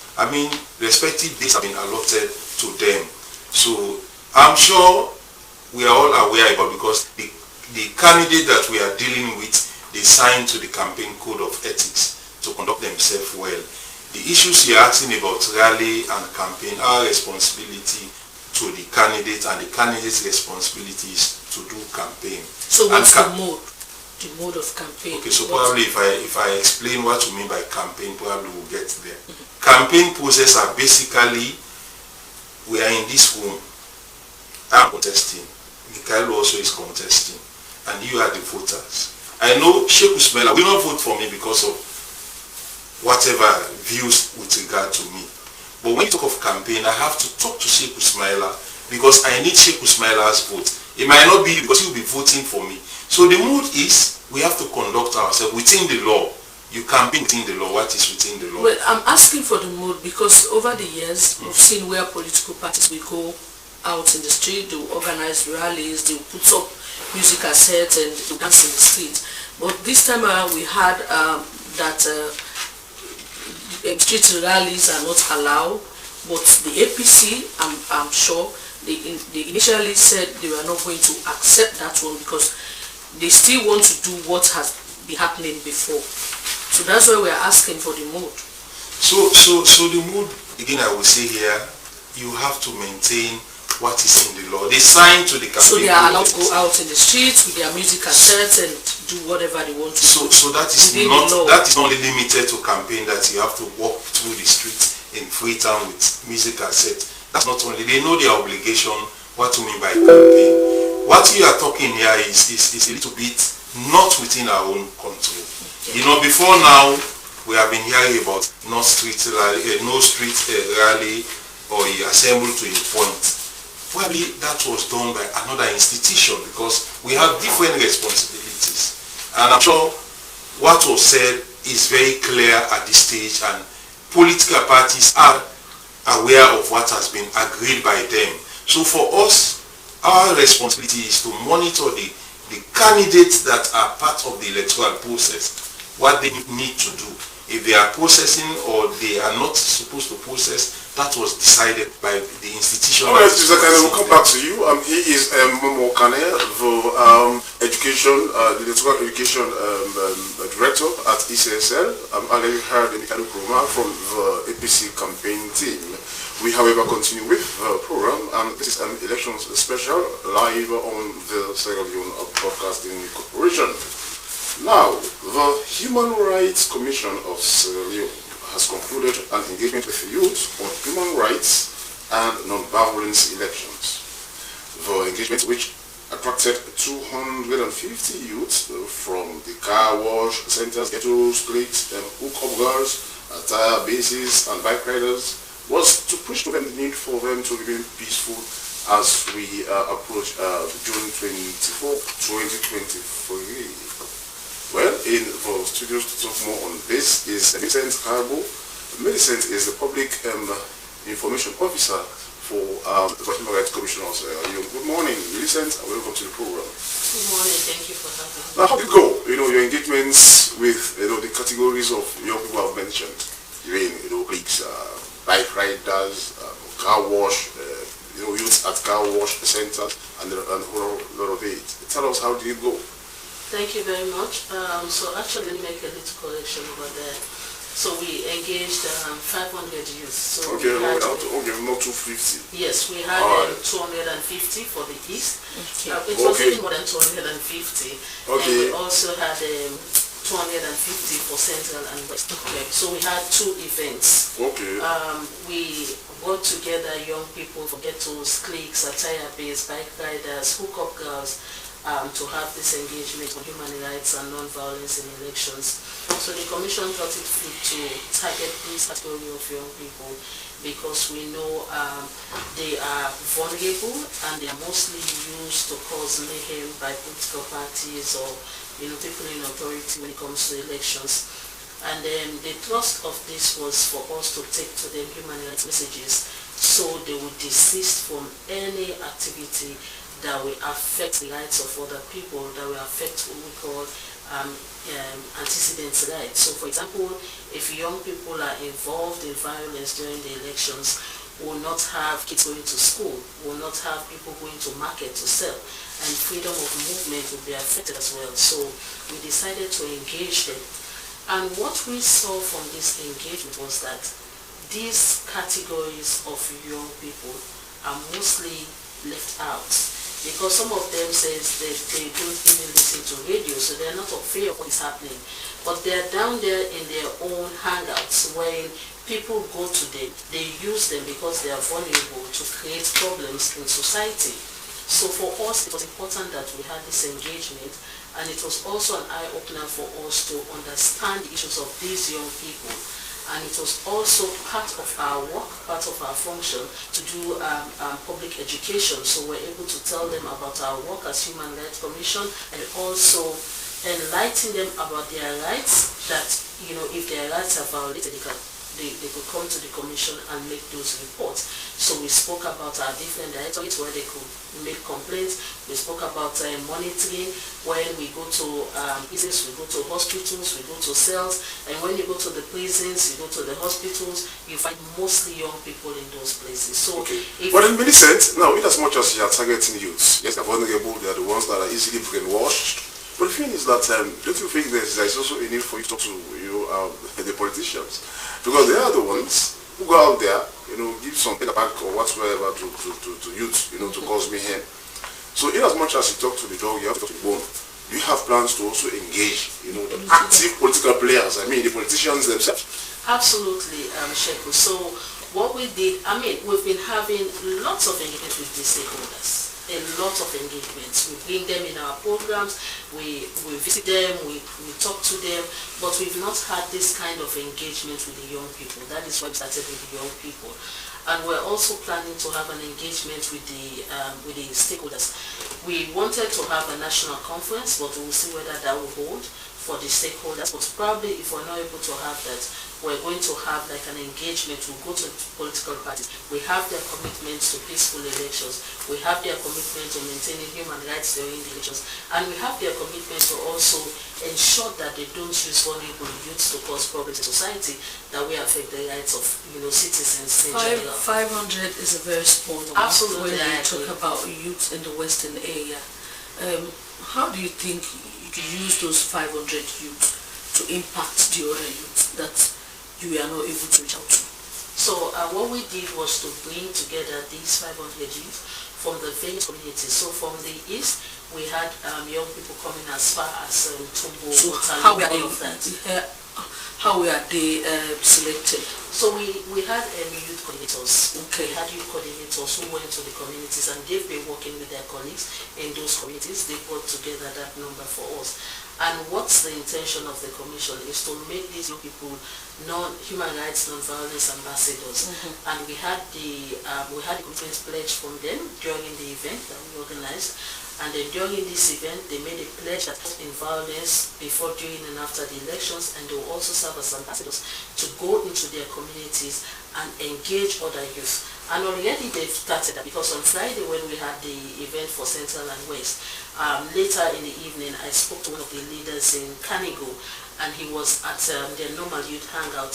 respective days have been allotted to them. So I'm sure we are all aware about, because the candidate that we are dealing with, they signed to the campaign code of ethics to conduct themselves well. The issues you're asking about rally and campaign, our responsibility to the candidate, and the candidate's responsibility is to do campaign.
So what's the mode? The mode of campaign?
Okay, so probably if I explain what you mean by campaign, probably we'll get there. Campaign process are basically, we are in this room, I'm contesting, Mikhail also is contesting, and you are the voters. I know Sheikh Usmaila will not vote for me because of whatever views with regard to me. But when you talk of campaign, I have to talk to Sheikh Usmaila, because I need Sheikh Usmaila's vote. It might not be because he will be voting for me. So the mood is, we have to conduct ourselves within the law. You campaign within the law. What is within the law?
Well, I'm asking for the mood because over the years, we've seen where political parties will go out in the street, they will organize rallies, they will put up music cassettes and they will dance in the street. But this time around, we had that street rallies are not allowed, but the APC, I'm sure, they initially said they were not going to accept that one because they still want to do what has been happening before. So that's why we are asking for the mood.
So the mood, again, I will say here, you have to maintain what is in the law. They sign to the campaign.
So they are allowed to go out in the streets with their music cassettes and do whatever they want to do.
So that is not limited to campaign, that you have to walk through the streets in Freetown with music cassettes. That's not only, they know their obligation, what to mean by campaign. What you are talking here is a little bit not within our own control. You know, before now, we have been hearing about no street rally or you assemble to a point. Probably that was done by another institution because we have different responsibilities. And I'm sure what was said is very clear at this stage, and political parties are aware of what has been agreed by them. So for us, our responsibility is to monitor the candidates that are part of the electoral process, what they need to do. If they are processing or they are not supposed to process, that was decided by the institution.
Alright, Mr. Kane, we'll come back to you. He is Momo Kane, the electoral education director at ECSL. Already heard in the program from the APC campaign team. We, however, continue with the program, and this is an elections special live on the Sierra Leone Broadcasting Corporation. Now, the Human Rights Commission of Sierra Leone has concluded an engagement with the youth on human rights and non-violence elections. The engagement, which attracted 250 youths from the car wash centers, ghettos, cliques, hookup girls, tire bases, and bike riders, was to push to them the need for them to remain peaceful as we approach June 24, 2023. Well, in the studios to talk more on this is Millicent Harbo. Millicent is the Public Information Officer for the Human Rights Commission of Sierra Leone. Good morning, Millicent, and welcome to the program.
Good morning, thank you for having me.
Now, how did it go? Your engagements with the categories of young people I've mentioned, cliques, bike riders, car wash, youth at car wash centers, and a whole lot of it. Tell us, how did it go?
Thank you very much. So actually, let me make a little correction about that. So we engaged 500 youth. So
okay, not 250.
Yes, we had 250 for the East.
Okay.
It was even more than 250.
Okay.
And we also had 250 for Central and West. Okay. So we had 2 events.
Okay.
We brought together young people for ghettos, cliques, attire-based, bike riders, hookup girls, to have this engagement on human rights and non-violence in elections. So the Commission thought it fit to target this category of young people because we know they are vulnerable and they are mostly used to cause mayhem by political parties or people in authority when it comes to elections. And then the thrust of this was for us to take to them human rights messages so they would desist from any activity that will affect the rights of other people, that will affect what we call antecedents rights. So for example, if young people are involved in violence during the elections, we will not have kids going to school, we will not have people going to market to sell, and freedom of movement will be affected as well. So we decided to engage them. And what we saw from this engagement was that these categories of young people are mostly left out. Because some of them says that they don't even listen to radio, so they're not afraid of what is happening. But they're down there in their own hangouts when people go to them, they use them because they are vulnerable to create problems in society. So for us, it was important that we had this engagement, and it was also an eye-opener for us to understand the issues of these young people. And it was also part of our work, part of our function to do public education. So we're able to tell them about our work as Human Rights Commission and also enlighten them about their rights, that if their rights are violated, they could come to the commission and make those reports. So we spoke about our different directorates where they could make complaints. We spoke about monitoring when we go to prisons, we go to hospitals, we go to cells, and when you go to the prisons, you go to the hospitals, you find mostly young people in those places. So,
but in many sense, now in as much as you are targeting youths, yes, they're vulnerable, they are the ones that are easily brainwashed. But the thing is that, don't you think there's also a need for you to talk to the politicians? Because they are the ones who go out there, give some back or whatsoever to youth, to cause mayhem. So in as much as you talk to the dog, you have to talk to the bone. Do you have plans to also engage, the active political players, the politicians themselves?
Absolutely, Sheku. So what we did, we've been having lots of engagement with these stakeholders. A lot of engagements. We bring them in our programs, we visit them, we talk to them, but we've not had this kind of engagement with the young people. That is why we started with the young people. And we're also planning to have an engagement with the stakeholders. We wanted to have a national conference, but we'll see whether that will hold for the stakeholders. But probably if we're not able to have that, we're going to have like an engagement. We'll go to political parties. We have their commitments to peaceful elections. We have their commitment to maintaining human rights during the elections. And we have their commitment to also ensure that they don't use vulnerable youths to cause problems in society that will affect the rights of citizens in general. 500 is a very small number. Absolutely. When you talk about youth in the western area, how do you think you could use those 500 youth to impact the other youth that you are not able to reach out to? So what we did was to bring together these 500 youth from the various communities. So from the east, we had young people coming as far as Tumbo, so all of that. How were they selected? So we had youth coordinators. Okay. We had youth coordinators who went to the communities, and they've been working with their colleagues in those communities. They brought together that number for us. And what's the intention of the commission is to make these young people human rights, non-violence ambassadors. And we had the commitment pledge from them during the event that we organized. And then during this event, they made a pledge that in violence before, during, and after the elections, and they will also serve as ambassadors to go into their communities and engage other youth. And already they've started that, because on Friday when we had the event for Central and West, later in the evening I spoke to one of the leaders in Canigo, and he was at their normal youth hangout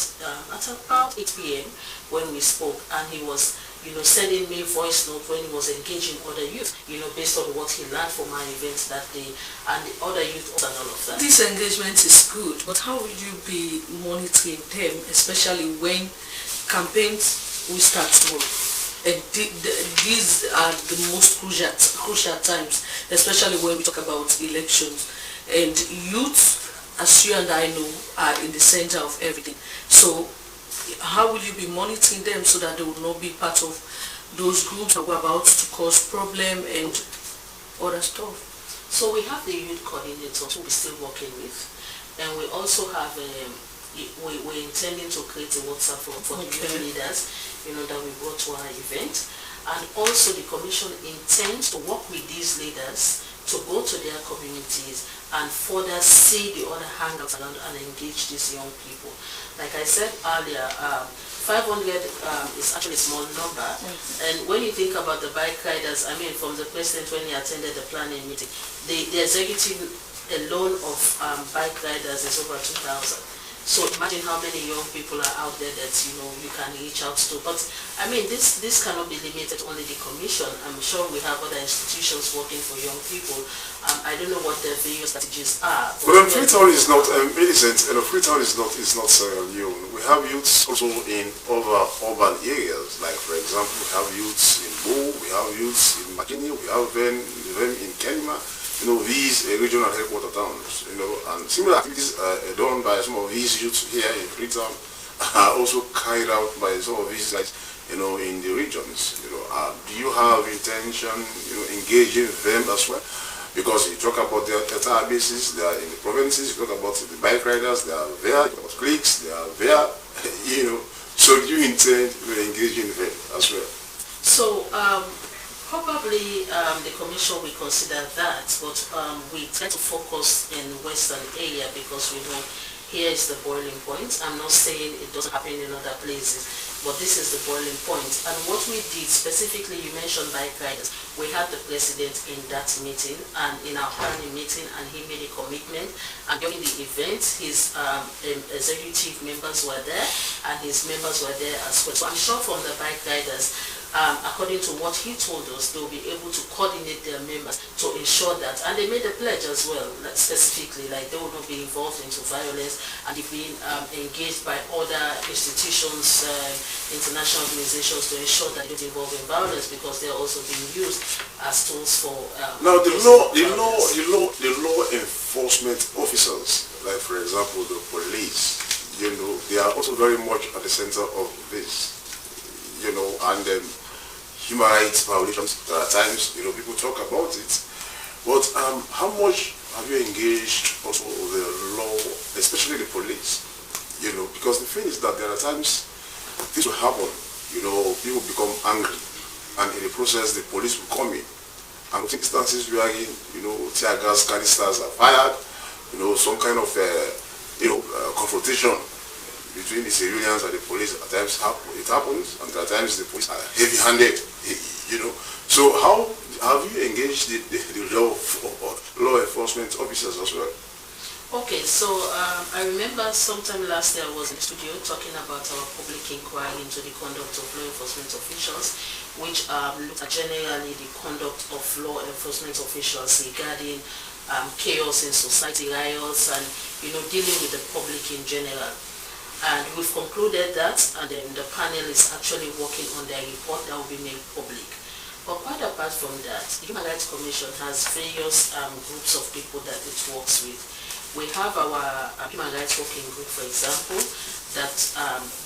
at about 8 p.m. when we spoke, and he was sending me voice note when he was engaging other youth, based on what he learned from my event that day, and the other youth and all of that. This engagement is good, but how will you be monitoring them, especially when campaigns will start tomorrow? And these are the most crucial times, especially when we talk about elections. And youth, as you and I know, are in the center of everything. So how will you be monitoring them so that they will not be part of those groups that were about to cause problem and other stuff? So we have the youth coordinators who we're still working with, and we also have we're intending to create a WhatsApp for the youth leaders, that we brought to our event. And also the commission intends to work with these leaders to go to their communities and further see the other hangouts around and engage these young people. Like I said earlier, 500 is actually a small number. And when you think about the bike riders, from the president when he attended the planning meeting, the executive alone of bike riders is over 2,000. So imagine how many young people are out there that you can reach out to. But this cannot be limited to only the commission. I'm sure we have other institutions working for young people. I don't know what their various strategies are.
But Freetown is not Millicent. Freetown is not Sierra Leone. We have youths also in other urban areas. Like for example, we have youths in Bo, we have youths in Makini, we have them in Kenema. These regional headquarter towns, and similar activities done by some of these youths here in Freetown are also carried out by some of these guys, in the regions. Do you have intention, engaging them as well? Because you talk about their entire bases, they are in the provinces, you talk about the bike riders, they are there, you talk about cliques, they are there, so do you intend engaging them as well?
So, probably the commission will consider that, but we try to focus in western area because we know here is the boiling point. I'm not saying it doesn't happen in other places, but this is the boiling point. And what we did, specifically you mentioned bike riders, we had the president in that meeting and in our planning meeting, and he made a commitment, and during the event his executive members were there and his members were there as well. So I'm sure from the bike riders, according to what he told us, they will be able to coordinate their members to ensure that, and they made a pledge as well, like specifically, like they will not be involved into violence, and they've been engaged by other institutions, international organizations, to ensure that they don't involve in violence, because they are also being used as tools for
now the law enforcement officers, like for example the police, they are also very much at the center of this, and human rights violations. There are times, people talk about it, but how much have you engaged also the law, especially the police? Because the thing is that there are times this will happen, people become angry, and in the process the police will come in, and in instances wherein, tear gas canisters are fired,
some kind of confrontation between the civilians and the police. At times it happens, and at times the police are heavy-handed. So how have you engaged the law enforcement officers as well?
Okay, so I remember sometime last year I was in the studio talking about our public inquiry into the conduct of law enforcement officials, which looked at generally the conduct of law enforcement officials regarding chaos in society, riots, and dealing with the public in general. And we've concluded that, and then the panel is actually working on their report that will be made public. But quite apart from that, the Human Rights Commission has various groups of people that it works with. We have our Human Rights Working Group, for example, that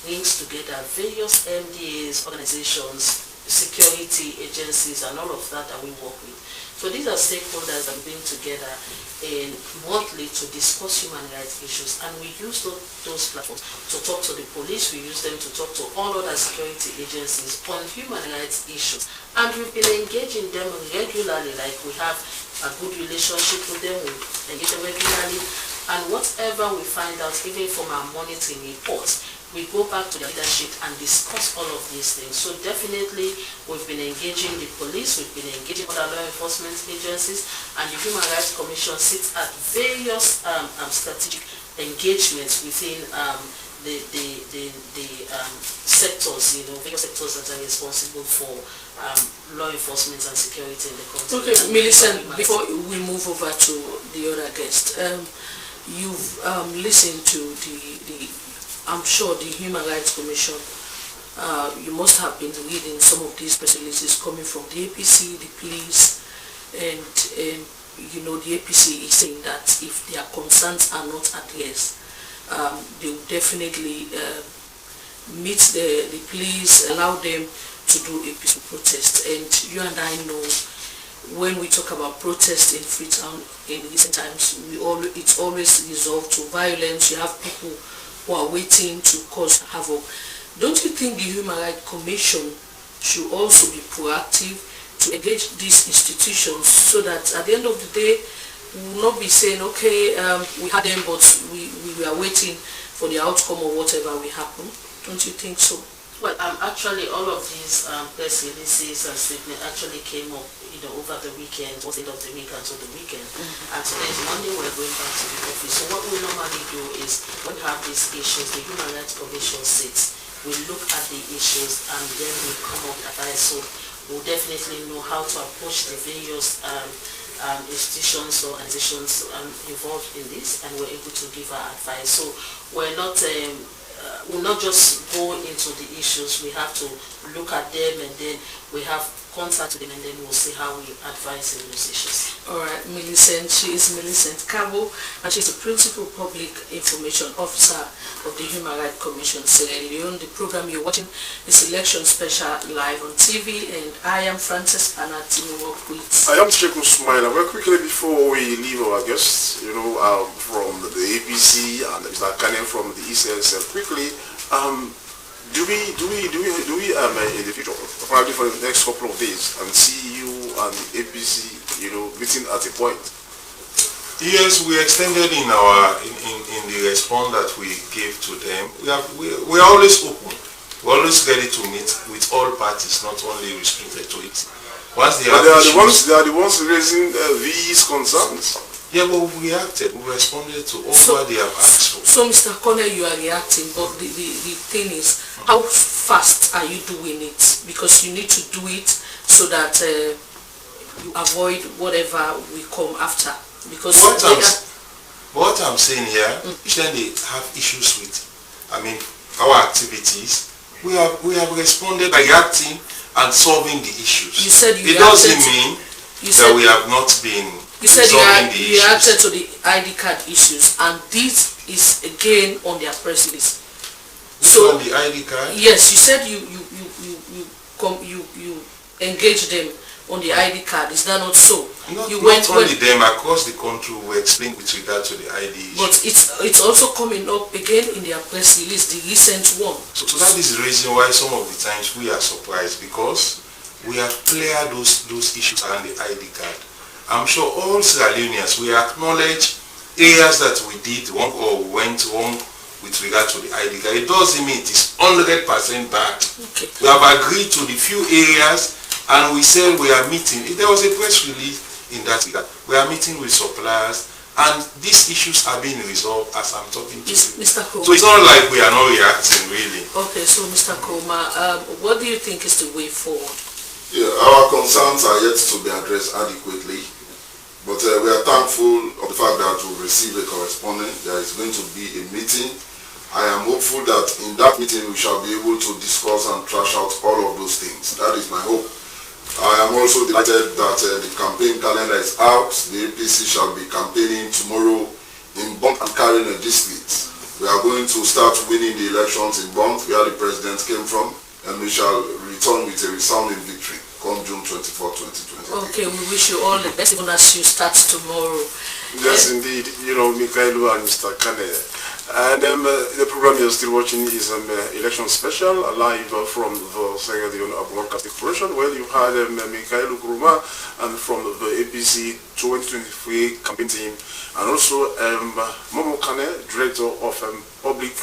brings together various MDAs, organizations, security agencies, and all of that we work with. So these are stakeholders that bring together monthly to discuss human rights issues, and we use those platforms to talk to the police. We use them to talk to all other security agencies on human rights issues, and we've been engaging them regularly. Like, we have a good relationship with them, we engage them regularly, and whatever we find out, even from our monitoring reports, we go back to the leadership and discuss all of these things. So definitely we've been engaging the police, we've been engaging other law enforcement agencies, and the Human Rights Commission sits at various strategic engagements within the sectors, various sectors that are responsible for law enforcement and security in the country. Okay, Millicent, before we move over to the other guest, you've listened to I'm sure the Human Rights Commission, you must have been reading some of these press releases coming from the APC, the police, and the APC is saying that if their concerns are not addressed, they will definitely meet the police, allow them to do a peaceful protest. And you and I know, when we talk about protest in Freetown in recent times, it's always resolved to violence. You have people who are waiting to cause havoc. Don't you think the Human Rights Commission should also be proactive to engage these institutions, so that at the end of the day we will not be saying, okay, we had them, but we are waiting for the outcome of whatever will happen? Don't you think so? Well, actually all of these press releases and statements actually came up over the weekend, towards the end of the week until the weekend. And today is Monday, we're going back to the office. So what we normally do is, when we have these issues, the Human Rights Commission sits, we look at the issues, and then we come up with advice. So we'll definitely know how to approach the various institutions or organizations involved in this, and we're able to give our advice. So we're not we'll not just go into the issues. We have to look at them, and then we have contact with them, and then we'll see how we advise in those issues. Alright, Millicent, she is Millicent Cabo, and she's the Principal Public Information Officer of the Human Rights Commission, Sierra Leone. The program you're watching is Election Special live on TV, and I am Frances Anati.
I am Sheikh Usmaila. Very quickly before we leave our guests, from the APC and Mr. Kenema from the ECSL, quickly, do we in the future, probably for the next couple of days, and see you and the APC, meeting at a point?
Yes, we extended in the response that we gave to them. We are always open. We're always ready to meet with all parties, not only restricted to it. Once they have
they are the ones raising these concerns.
Yeah, but we reacted. We responded to all what they have asked for.
So, Mr. Cornell, you are reacting, but the thing is, how fast are you doing it? Because you need to do it so that you avoid whatever will come after. Because
what I'm saying here, each time they have issues with, our activities, we have responded by reacting and solving the issues.
You said
it doesn't mean that we have not been.
You said you reacted to the ID card issues, and this is again on their press release.
So on the ID card?
Yes, you said you engaged them on the ID card. Is that not so?
Not only them, across the country we explained with regard to the ID issue.
But it's also coming up again in their press release, the recent one.
So that is the reason why some of the times we are surprised, because we have cleared those issues around the ID card. I'm sure all Sierra Leoneans, we acknowledge areas that we did wrong or went wrong with regard to the ID card, it doesn't mean it is 100% bad.
Okay.
We have agreed to the few areas and we said we are meeting. There was a press release in that regard. We are meeting with suppliers and these issues are being resolved as I'm talking to you.
Mr. Koma.
So it's not like we are not reacting really.
Okay, so Mr. Koma, what do you think is the way forward?
Yeah, our concerns are yet to be addressed adequately. But we are thankful of the fact that we've received a correspondent. There is going to be a meeting. I am hopeful that in that meeting we shall be able to discuss and trash out all of those things. That is my hope. I am also delighted that the campaign calendar is out. The APC shall be campaigning tomorrow in Bond and Carino districts. We are going to start winning the elections in Bond, where the president came from, and we shall return with a resounding victory come June 24, 2020.
Okay, we wish you all the best even as you start tomorrow.
Yes, indeed. You know, Mikhailo and Mr. Kane. And the program you're still watching is an election special, live from the Sierra Leone Broadcasting Corporation, where you had Mikhailo Kuruma and from the APC 2023 campaign team, and also Momo Kane, Director of Public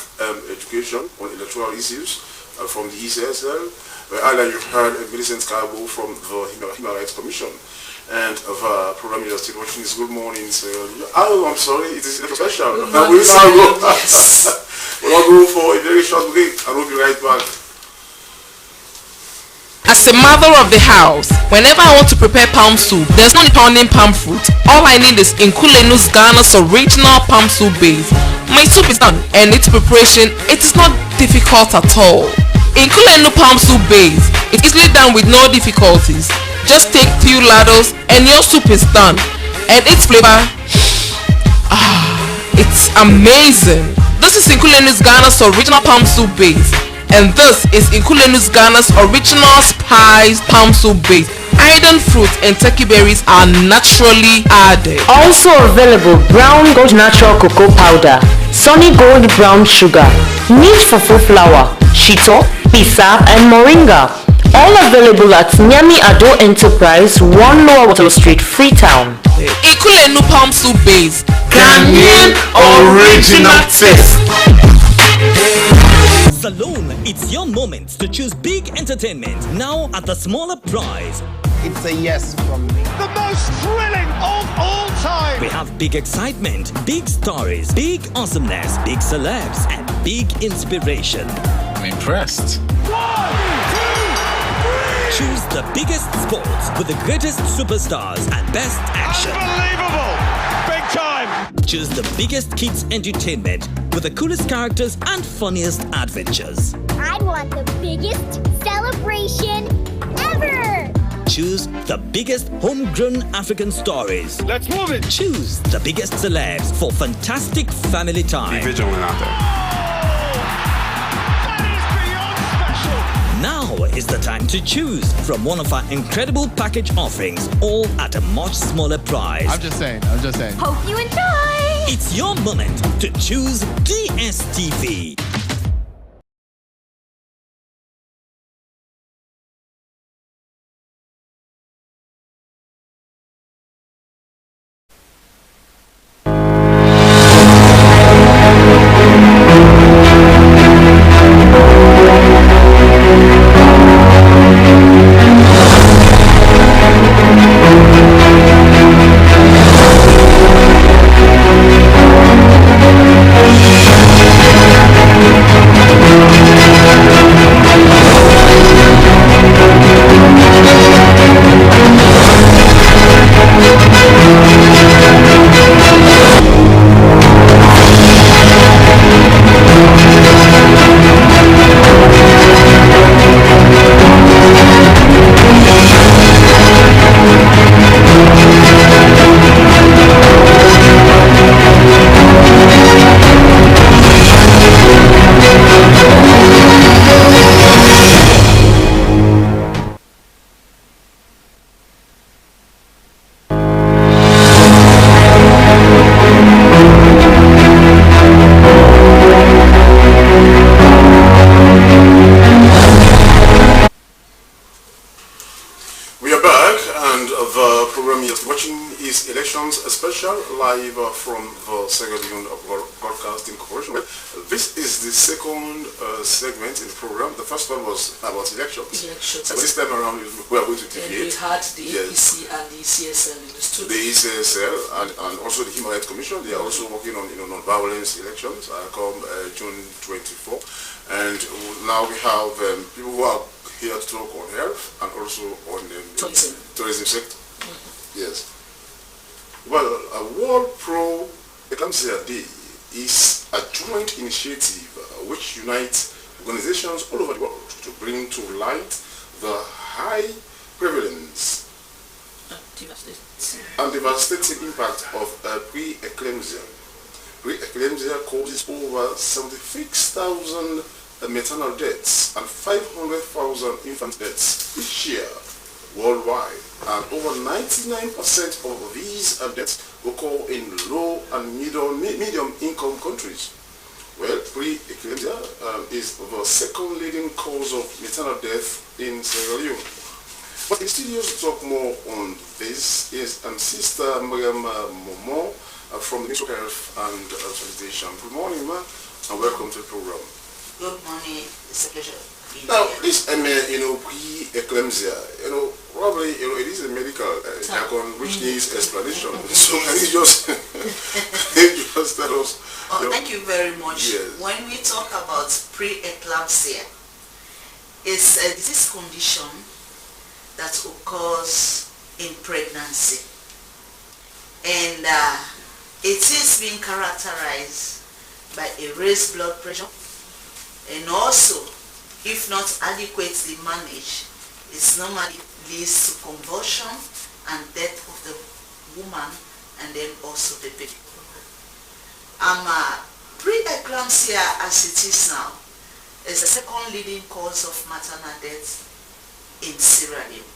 Education on Electoral Issues from the ECSL. Earlier you heard Millicent Kabo from the Human Rights Commission. And the program you're still watching is Good Morning. Oh, I'm sorry, it is a special. Now we will now go. We'll now go for a very short break and we'll be right back.
As a mother of the house, whenever I want to prepare palm soup, there's no need pounding palm fruit. All I need is Nkulenu's Ghana's original palm soup base. My soup is done, and its preparation, it is not difficult at all. Nkulenu palm soup base, it's easily done with no difficulties. Just take few ladles and your soup is done. And its flavor, it's amazing. This is Nkulenu's Ghana's original palm soup base. And this is Nkulenu's Ghana's original spiced palm soup base. Iron fruit and turkey berries are naturally added.
Also available brown gold natural cocoa powder, sunny gold brown sugar, neat fufu flour, shito, pisa and moringa. All available at Nyami Ado Enterprise, 1 Lower Water Street, Freetown.
Nkulenu palm soup base,
Ghanaian original taste.
Salone, it's your moment to choose big entertainment now at the smaller price.
It's a yes from me.
The most thrilling of all time. We have big excitement, big stories, big awesomeness, big celebs, and big inspiration.
I'm impressed.
1, 2, 3. Choose the biggest sports with the greatest superstars and best action. Unbelievable! Big time! Choose the biggest kids entertainment with the coolest characters and funniest adventures.
I want the biggest celebration ever!
Choose the biggest homegrown African stories. Let's move it! Choose the biggest celebs for fantastic family time.
Be vigilant out there.
Now is the time to choose from one of our incredible package offerings, all at a much smaller price.
I'm just saying.
Hope you enjoy!
It's your moment to choose DSTV.
Sierra Leone Broadcasting Corporation. Well, this is the second segment in the program. The first one was about elections. And this time around, we are going to deviate.
And we had the APC and the ECSL in the studio.
The ECSL and also the Human Rights Commission. They are also working on non-violence elections come June 24. And now we have people who are here to talk on health and also on the tourism sector. Yes. Well, a World Pro Eclampsia Day is a joint initiative which unites organizations all over the world to bring to light the high prevalence and devastating impact of pre-eclampsia. Pre-eclampsia causes over 76,000 maternal deaths and 500,000 infant deaths each year worldwide, and over 99% of these deaths occur in low and medium income countries. Well, pre-eclampsia is the second leading cause of maternal death in Sierra Leone. But in studio to talk more on this is Sister Miriam Momo from the Ministry of Health and Sanitation. Good morning, ma, and welcome to the program.
Good morning, it's a pleasure.
Now, this pre-eclampsia, probably, it is a medical jargon which needs explanation. So can you just, tell us?
Thank you very much.
Yes.
When we talk about pre-eclampsia, it's a disease condition that occurs in pregnancy. And it is being characterized by a raised blood pressure, and also, if not adequately managed, it normally leads to convulsion and death of the woman and then also the baby. Pre-eclampsia, as it is now, is the second leading cause of maternal death in Sierra Leone.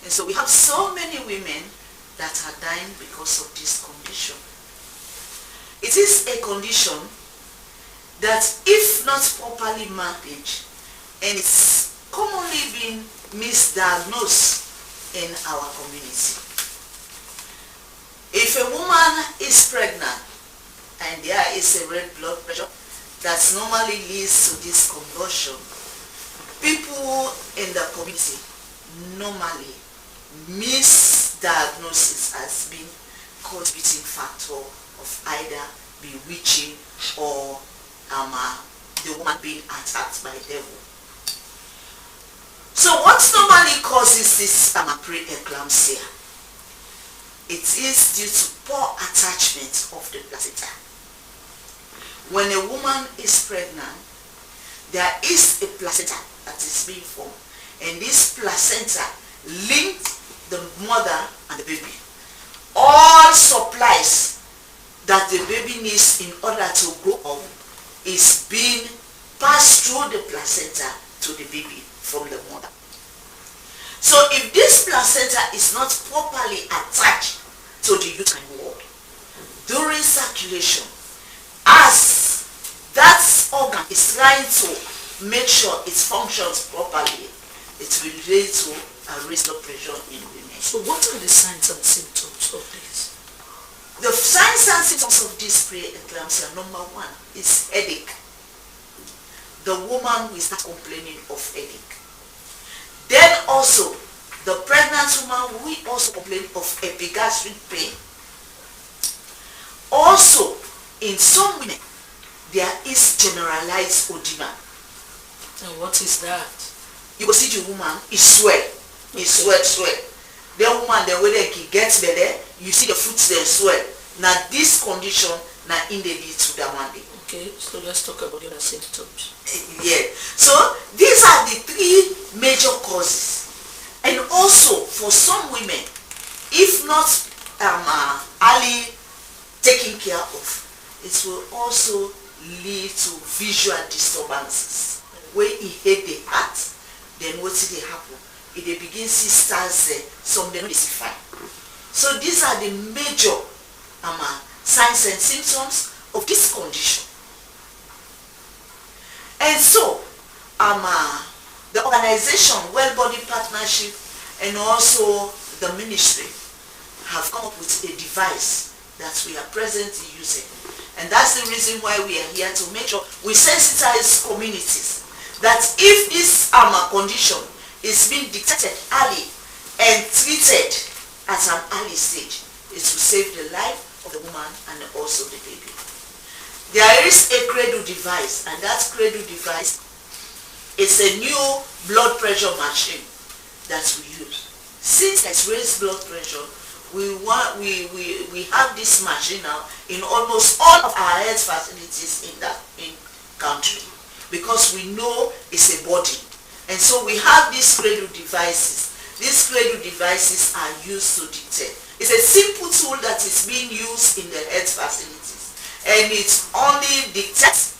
And so we have so many women that are dying because of this condition. It is a condition that, if not properly managed, and it's commonly been misdiagnosed in our community. If a woman is pregnant and there is a red blood pressure that normally leads to this convulsion, people in the community normally misdiagnose it as being contributing factor of either bewitching or the woman being attacked by the devil. So what normally causes this pre-eclampsia? It is due to poor attachment of the placenta. When a woman is pregnant, there is a placenta that is being formed, and this placenta links the mother and the baby. All supplies that the baby needs in order to grow up is being passed through the placenta to the baby from the mother. So if this placenta is not properly attached to the uterine wall during circulation, as that organ is trying to make sure it functions properly, it will lead to a raised blood pressure in women.
So what are the signs and symptoms of this?
The signs and symptoms of this pre-eclampsia, number one, is headache. The woman will start complaining of headache. Then also, the pregnant woman will also complain of epigastric pain. Also, in some women, there is generalized edema.
And what is that?
You will see the woman is swell. Is swell. The woman, the way they get better, you see the fruits they swell. Now this condition, now in the lead to the one day.
Okay, so let's talk about the other symptoms.
Yeah. So these are the three major causes. And also for some women, if not early taken care of, it will also lead to visual disturbances. When it hit the heart, then what did they happen? If they begin to see stars there, some they don't see fine. So these are the major signs and symptoms of this condition. And so, the organization, Well Body Partnership, and also the ministry have come up with a device that we are presently using. And that's the reason why we are here, to make sure we sensitize communities that if this condition is being detected early and treated at an early stage, it will save the life of the woman and also the baby. There is a cradle device, and that cradle device is a new blood pressure machine that we use. Since it's raised blood pressure, we have this machine now in almost all of our health facilities in country, because we know it's a body. And so we have these cradle devices. These cradle devices are used to detect. It's a simple tool that is being used in the health facilities, and it only detects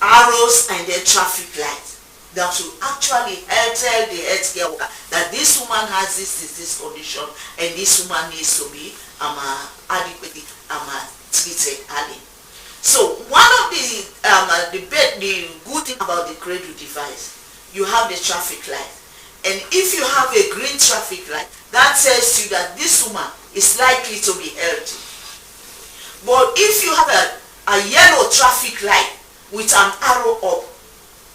arrows and then traffic lights that will actually tell the healthcare worker that this woman has this condition, and this woman needs to be adequately treated early. So one of the good thing about the cradle device, you have the traffic light, and if you have a green traffic light, that tells you that this woman is likely to be healthy. But if you have a yellow traffic light with an arrow up,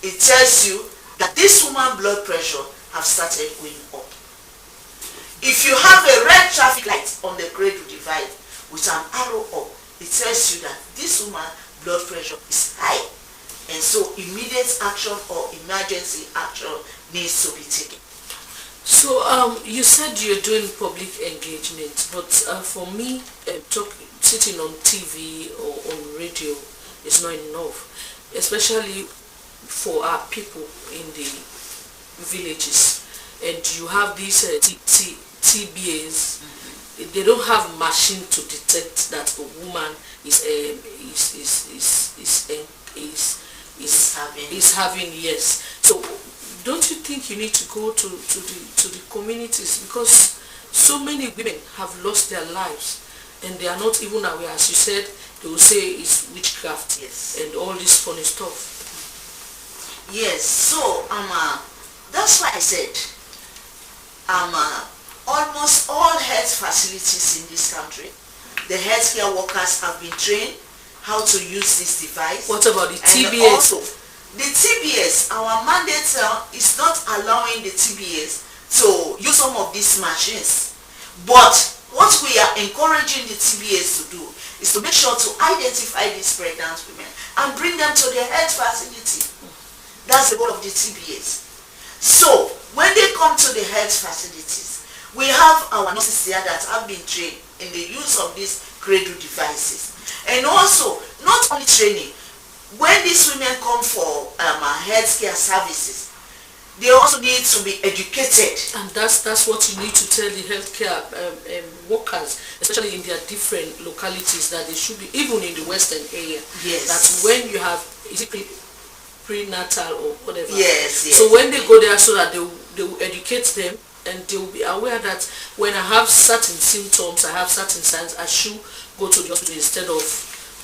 it tells you that this woman's blood pressure have started going up. If you have a red traffic light on the cradle device with an arrow up, it tells you that this woman's blood pressure is high, and so immediate action or emergency action needs to be taken.
So you said you're doing public engagement, but for me, sitting on TV or on radio is not enough, especially for our people in the villages. And you have these TBAs. They don't have machine to detect that a woman is having, yes. So don't you think you need to go to the communities, because so many women have lost their lives and they are not even aware? As you said, they will say it's witchcraft,
yes,
and all this funny stuff.
Yes, so that's why I said almost all health facilities in this country, the healthcare workers have been trained how to use this device.
What about the TBAs?
And also, the TBAs, our mandate is not allowing the TBAs to use some of these machines. But what we are encouraging the TBAs to do is to make sure to identify these pregnant women and bring them to their health facility. That's the goal of the TBAs. So when they come to the health facilities, we have our nurses there that have been trained in the use of these cradle devices. And also, not only training, when these women come for healthcare services, they also need to be educated.
And that's what you need to tell the healthcare workers, especially in their different localities, that they should be, even in the western area,
yes,
that when you have prenatal or whatever,
yes, yes,
so when they go there, so that they will educate them, and they will be aware that when I have certain symptoms, I have certain signs, I should go to the hospital instead of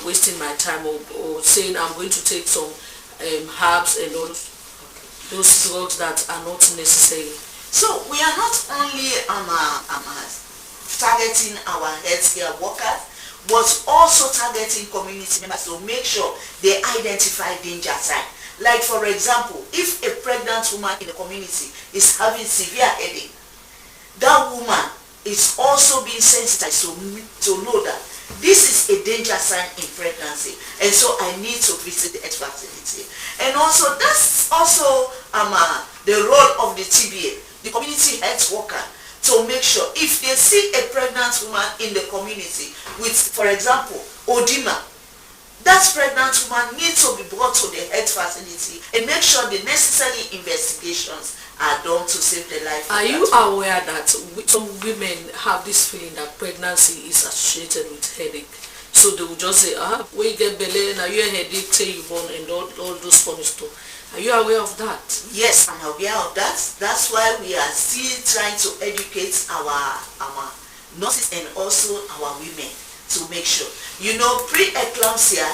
wasting my time or saying I'm going to take some herbs and all those drugs that are not necessary.
So we are not only targeting our healthcare workers, but also targeting community members to make sure they identify danger signs. Like for example, if a pregnant woman in the community is having severe headache, that woman is also being sensitized to know that this is a danger sign in pregnancy, and so I need to visit the health facility. And also that's also the role of the TBA, the community health worker, to make sure if they see a pregnant woman in the community with, for example, edema, that pregnant woman needs to be brought to the health facility and make sure the necessary investigations are done to save the life.
Are you aware that some women have this feeling that pregnancy is associated with headache? So they will just say, when you get belly, now you headache till you born, and all those funny stuff. Are you aware of that?
Yes, I'm aware of that. That's why we are still trying to educate our nurses and also our women to make sure. You know, pre-eclampsia,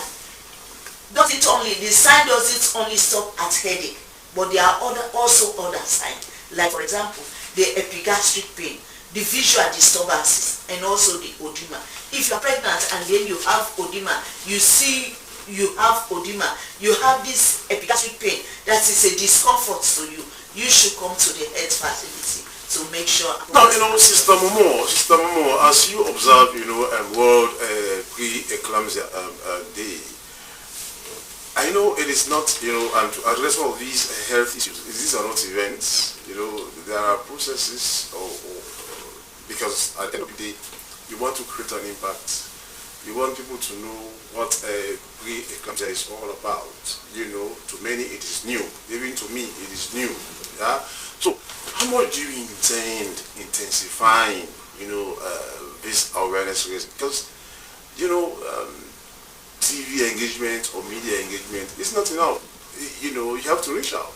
the sign doesn't only stop at headache, but there are also other signs. Like for example, the epigastric pain, the visual disturbances, and also the edema. If you are pregnant and then you have edema, you see you have edema, you have this epigastric pain, that is a discomfort to you, you should come to the health facility to make sure.
Now, Sister Momo, as you observe, World Pre-Eclampsia Day, I know it is not, and to address all these health issues, these are not events, there are processes, because at the end of the day, you want to create an impact. You want people to know what pre-eclampsia is all about. To many it is new. Even to me, it is new. Yeah. So, how much do you intend intensifying, this awareness raising? Because, TV engagement or media engagement is not enough. You have to reach out.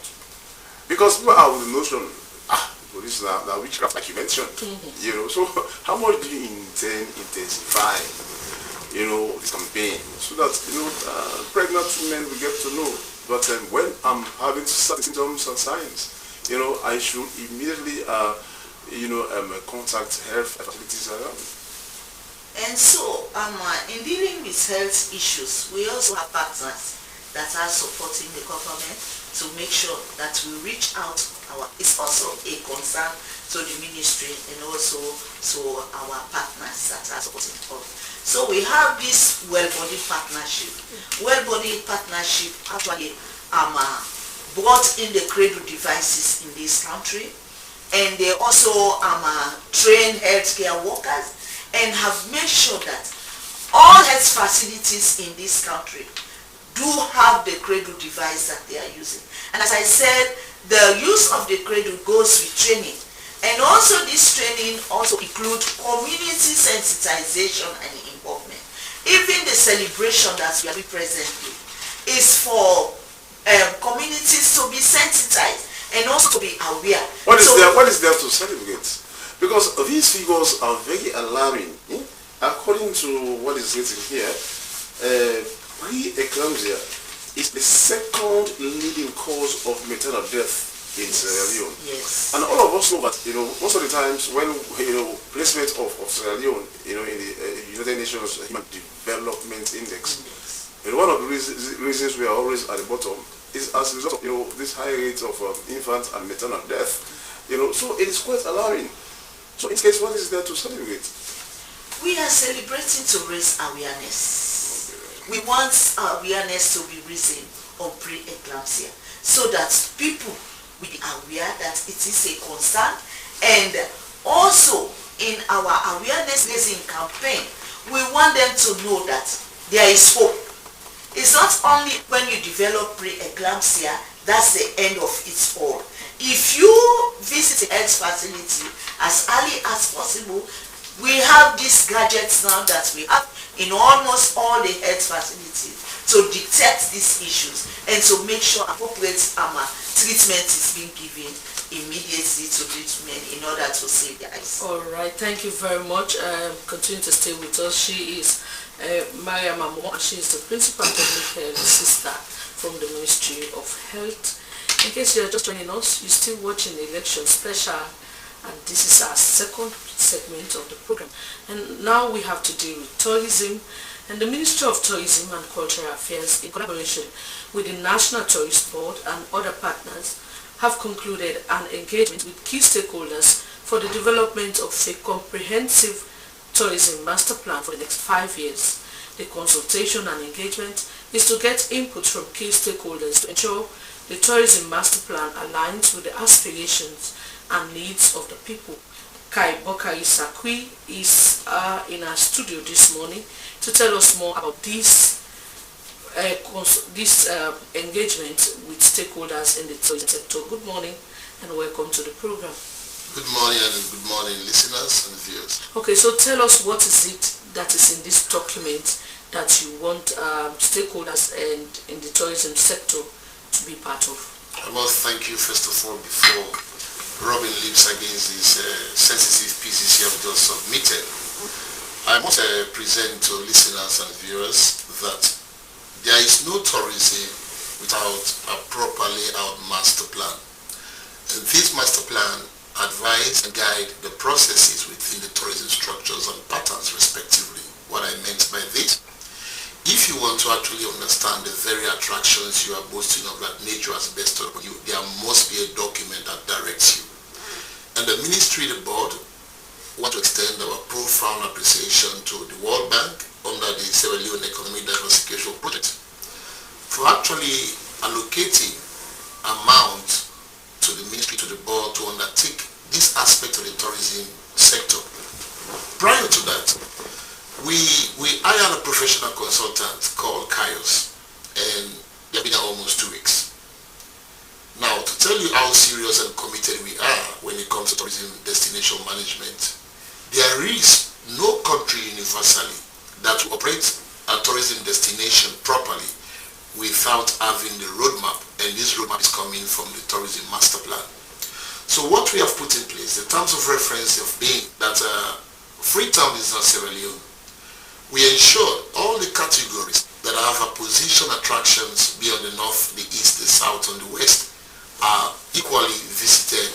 Because people have the notion, this is now witchcraft, like you mentioned. So how much do you intend intensifying, this campaign, so that pregnant women will get to know. But when I'm having certain symptoms and signs, I should immediately, contact health facilities around.
And so, in dealing with health issues, we also have partners that are supporting the government to make sure that we reach out. It's also a concern to the ministry and also to our partners that are supporting us. So we have this well-body partnership. Well-body partnership actually brought in the cradle devices in this country, and they also train healthcare workers and have made sure that all health facilities in this country do have the cradle device that they are using. And as I said, the use of the cradle goes with training. And also this training also includes community sensitization and involvement. Even the celebration that we are doing presently is for communities to be sensitized and also to be aware.
What is there to celebrate? Because these figures are very alarming. According to what is written here, pre-eclampsia is the second leading cause of maternal death in Sierra Leone.
Yes.
And all of us know that, most of the times when, placement of Sierra Leone, in the United Nations Human Development Index, one of the reasons we are always at the bottom is as a result of, this high rate of infant and maternal death. So it is quite alarming. So in this case, what is there to celebrate?
We are celebrating to raise awareness. We want awareness to be raised on pre-eclampsia so that people will be aware that it is a concern, and also in our awareness raising campaign, we want them to know that there is hope. It's not only when you develop pre-eclampsia, that's the end of it all. If you visit a health facility as early as possible, we have these gadgets now that we have in almost all the health facilities to detect these issues and to make sure appropriate treatment is being given immediately to treatment in order to save their lives.
All right, thank you very much. Continue to stay with us. She is Maria Mamo, and she is the Principal Public Health Sister from the Ministry of Health. In case you are just joining us, you're still watching the election special, and this is our second segment of the program. And now we have to deal with tourism, and the Ministry of Tourism and Cultural Affairs, in collaboration with the National Tourist Board and other partners, have concluded an engagement with key stakeholders for the development of a comprehensive tourism master plan for the next 5 years. The consultation and engagement is to get input from key stakeholders to ensure the tourism master plan aligns with the aspirations and needs of the people. Kai Bokari Sakwi is in our studio this morning to tell us more about this engagement with stakeholders in the tourism sector. Good morning and welcome to the program.
Good morning and good morning listeners and viewers.
Okay, so tell us what is it that is in this document that you want stakeholders and in the tourism sector to be part of.
I must thank you first of all before rubbing lips against these sensitive pieces you have just submitted. I must present to listeners and viewers that there is no tourism without a properly out master plan. And this master plan advise and guide the processes within the tourism structures and patterns respectively. what I meant by this. If you want to actually understand the very attractions you are boasting of that nature has bestowed on you, there must be a document that directs you. And the ministry, the board, want to extend our profound appreciation to the World Bank under the Sierra Leone Economic Diversification Project for actually allocating amount to the ministry, to the board, to undertake this aspect of the tourism sector. Prior to that, we hired a professional consultant called Kaios, and they've been there almost 2 weeks. Now, to tell you how serious and committed we are when it comes to tourism destination management, there is no country universally that will operate a tourism destination properly without having the roadmap, and this roadmap is coming from the tourism master plan. So what we have put in place, the terms of reference of being that Freetown is not Sierra Leone, we ensure all the categories that have a position attractions beyond the north, the east, the south, and the west are equally visited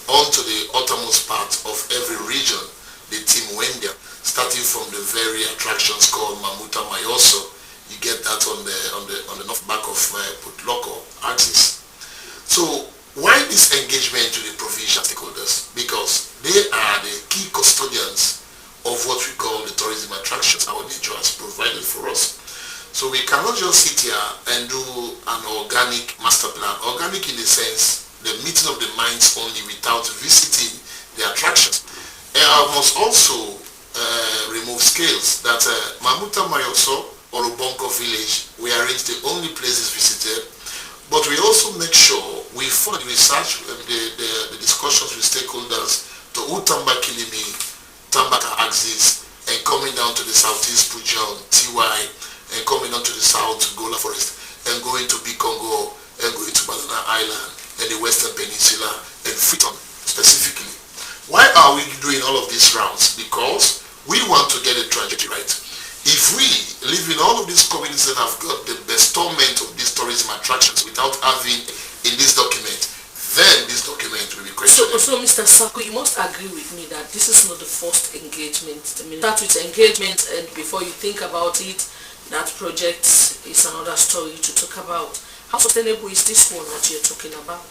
onto the uttermost part of every region. The team went there, starting from the very attractions called Mamuta Mayoso. You get that on the north back of Putloko axis. So why this engagement to the provincial stakeholders? Because they are the key custodians of what we call the tourism attractions our nature has provided for us. So we cannot just sit here and do an organic master plan. Organic in the sense, the meeting of the minds only without visiting the attractions. And I must also remove scales that Mamuta Mayoso or Ubonko village, we arrange the only places visited, but we also make sure we follow the research, the discussions with stakeholders to Utamba Kilimi, Tambaka axis, and coming down to the southeast Pujan, TY, and coming down to the south Gola Forest, and going to Bikongo, and going to Banana Island, and the Western Peninsula, and Freetown specifically. Why are we doing all of these rounds? Because we want to get a trajectory right. If we live in all of these communities that have got the bestowment of these tourism attractions without having in this document, then this document will be questioned.
So Mr. Sako, you must agree with me that this is not the first engagement. I mean, start with engagement, and before you think about it, that project is another story to talk about. How sustainable is this one that you're talking about?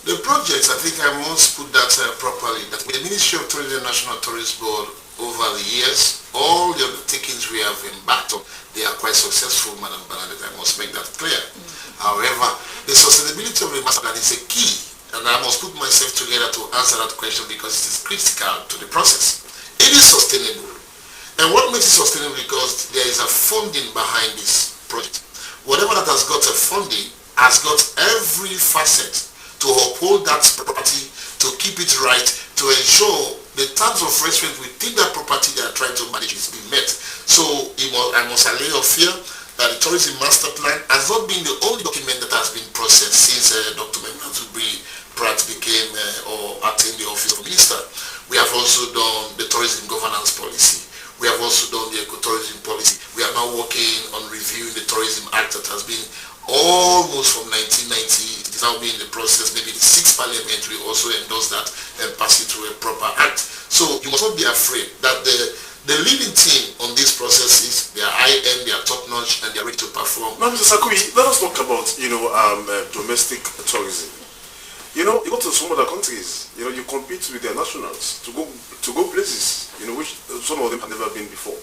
The projects, I think I must put that properly, that with the Ministry of Tourism and National Tourist Board over the years, all the undertakings we have embarked on, they are quite successful, Madam Bernadette, I must make that clear. However, the sustainability of the master plan is a key, and I must put myself together to answer that question because it is critical to the process. It is sustainable. And what makes it sustainable? Because there is a funding behind this project. Whatever that has got a funding has got every facet to uphold that property, to keep it right, to ensure the terms of reference within that property they are trying to manage is being met. So I must allay your fear that the tourism master plan has not been the only document that has been processed since Dr. Menazubri Pratt became or attained the office of minister. We have also done the tourism governance policy. We have also done the ecotourism policy. We are now working on reviewing the tourism act that has been almost from 1990. It is now being in the process. Maybe the 6th parliament will also endorse that and pass it to a proper act. So you must not be afraid that the leading team on these processes, they are high-end, they are top-notch, and they are ready to perform.
Now, Mr. Sakui, let us talk about, domestic tourism. You go to some other countries, you compete with their nationals to go places, which some of them have never been before.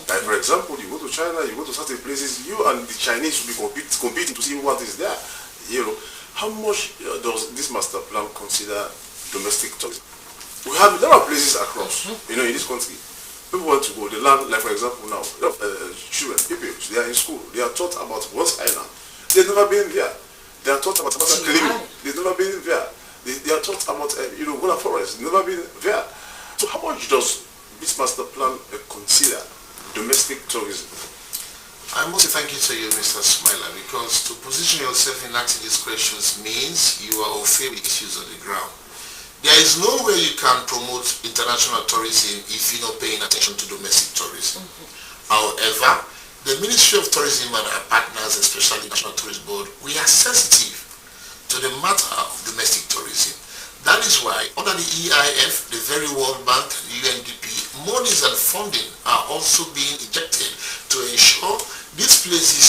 Like, for example, you go to China, you go to certain places, you and the Chinese will be competing to see what is there. How much does this master plan consider domestic tourism? We have a lot of places across, in this country. People want to go, they learn, like for example now, children, pupils, they are in school, they are taught about Once Island. They've never been there. They are taught about Kenema. They've never been there. They are taught about, Gola Forest. They've never been there. So how much does this master plan consider domestic tourism?
I must say thank you to you, Mr. Smiler, because to position yourself in asking these questions means you are au fait with issues on the ground. There is no way you can promote international tourism if you're not paying attention to domestic tourism. However, the Ministry of Tourism and our partners, especially the National Tourist Board, we are sensitive to the matter of domestic tourism. That is why under the EIF, the very World Bank, the UNDP, monies and funding are also being injected to ensure these places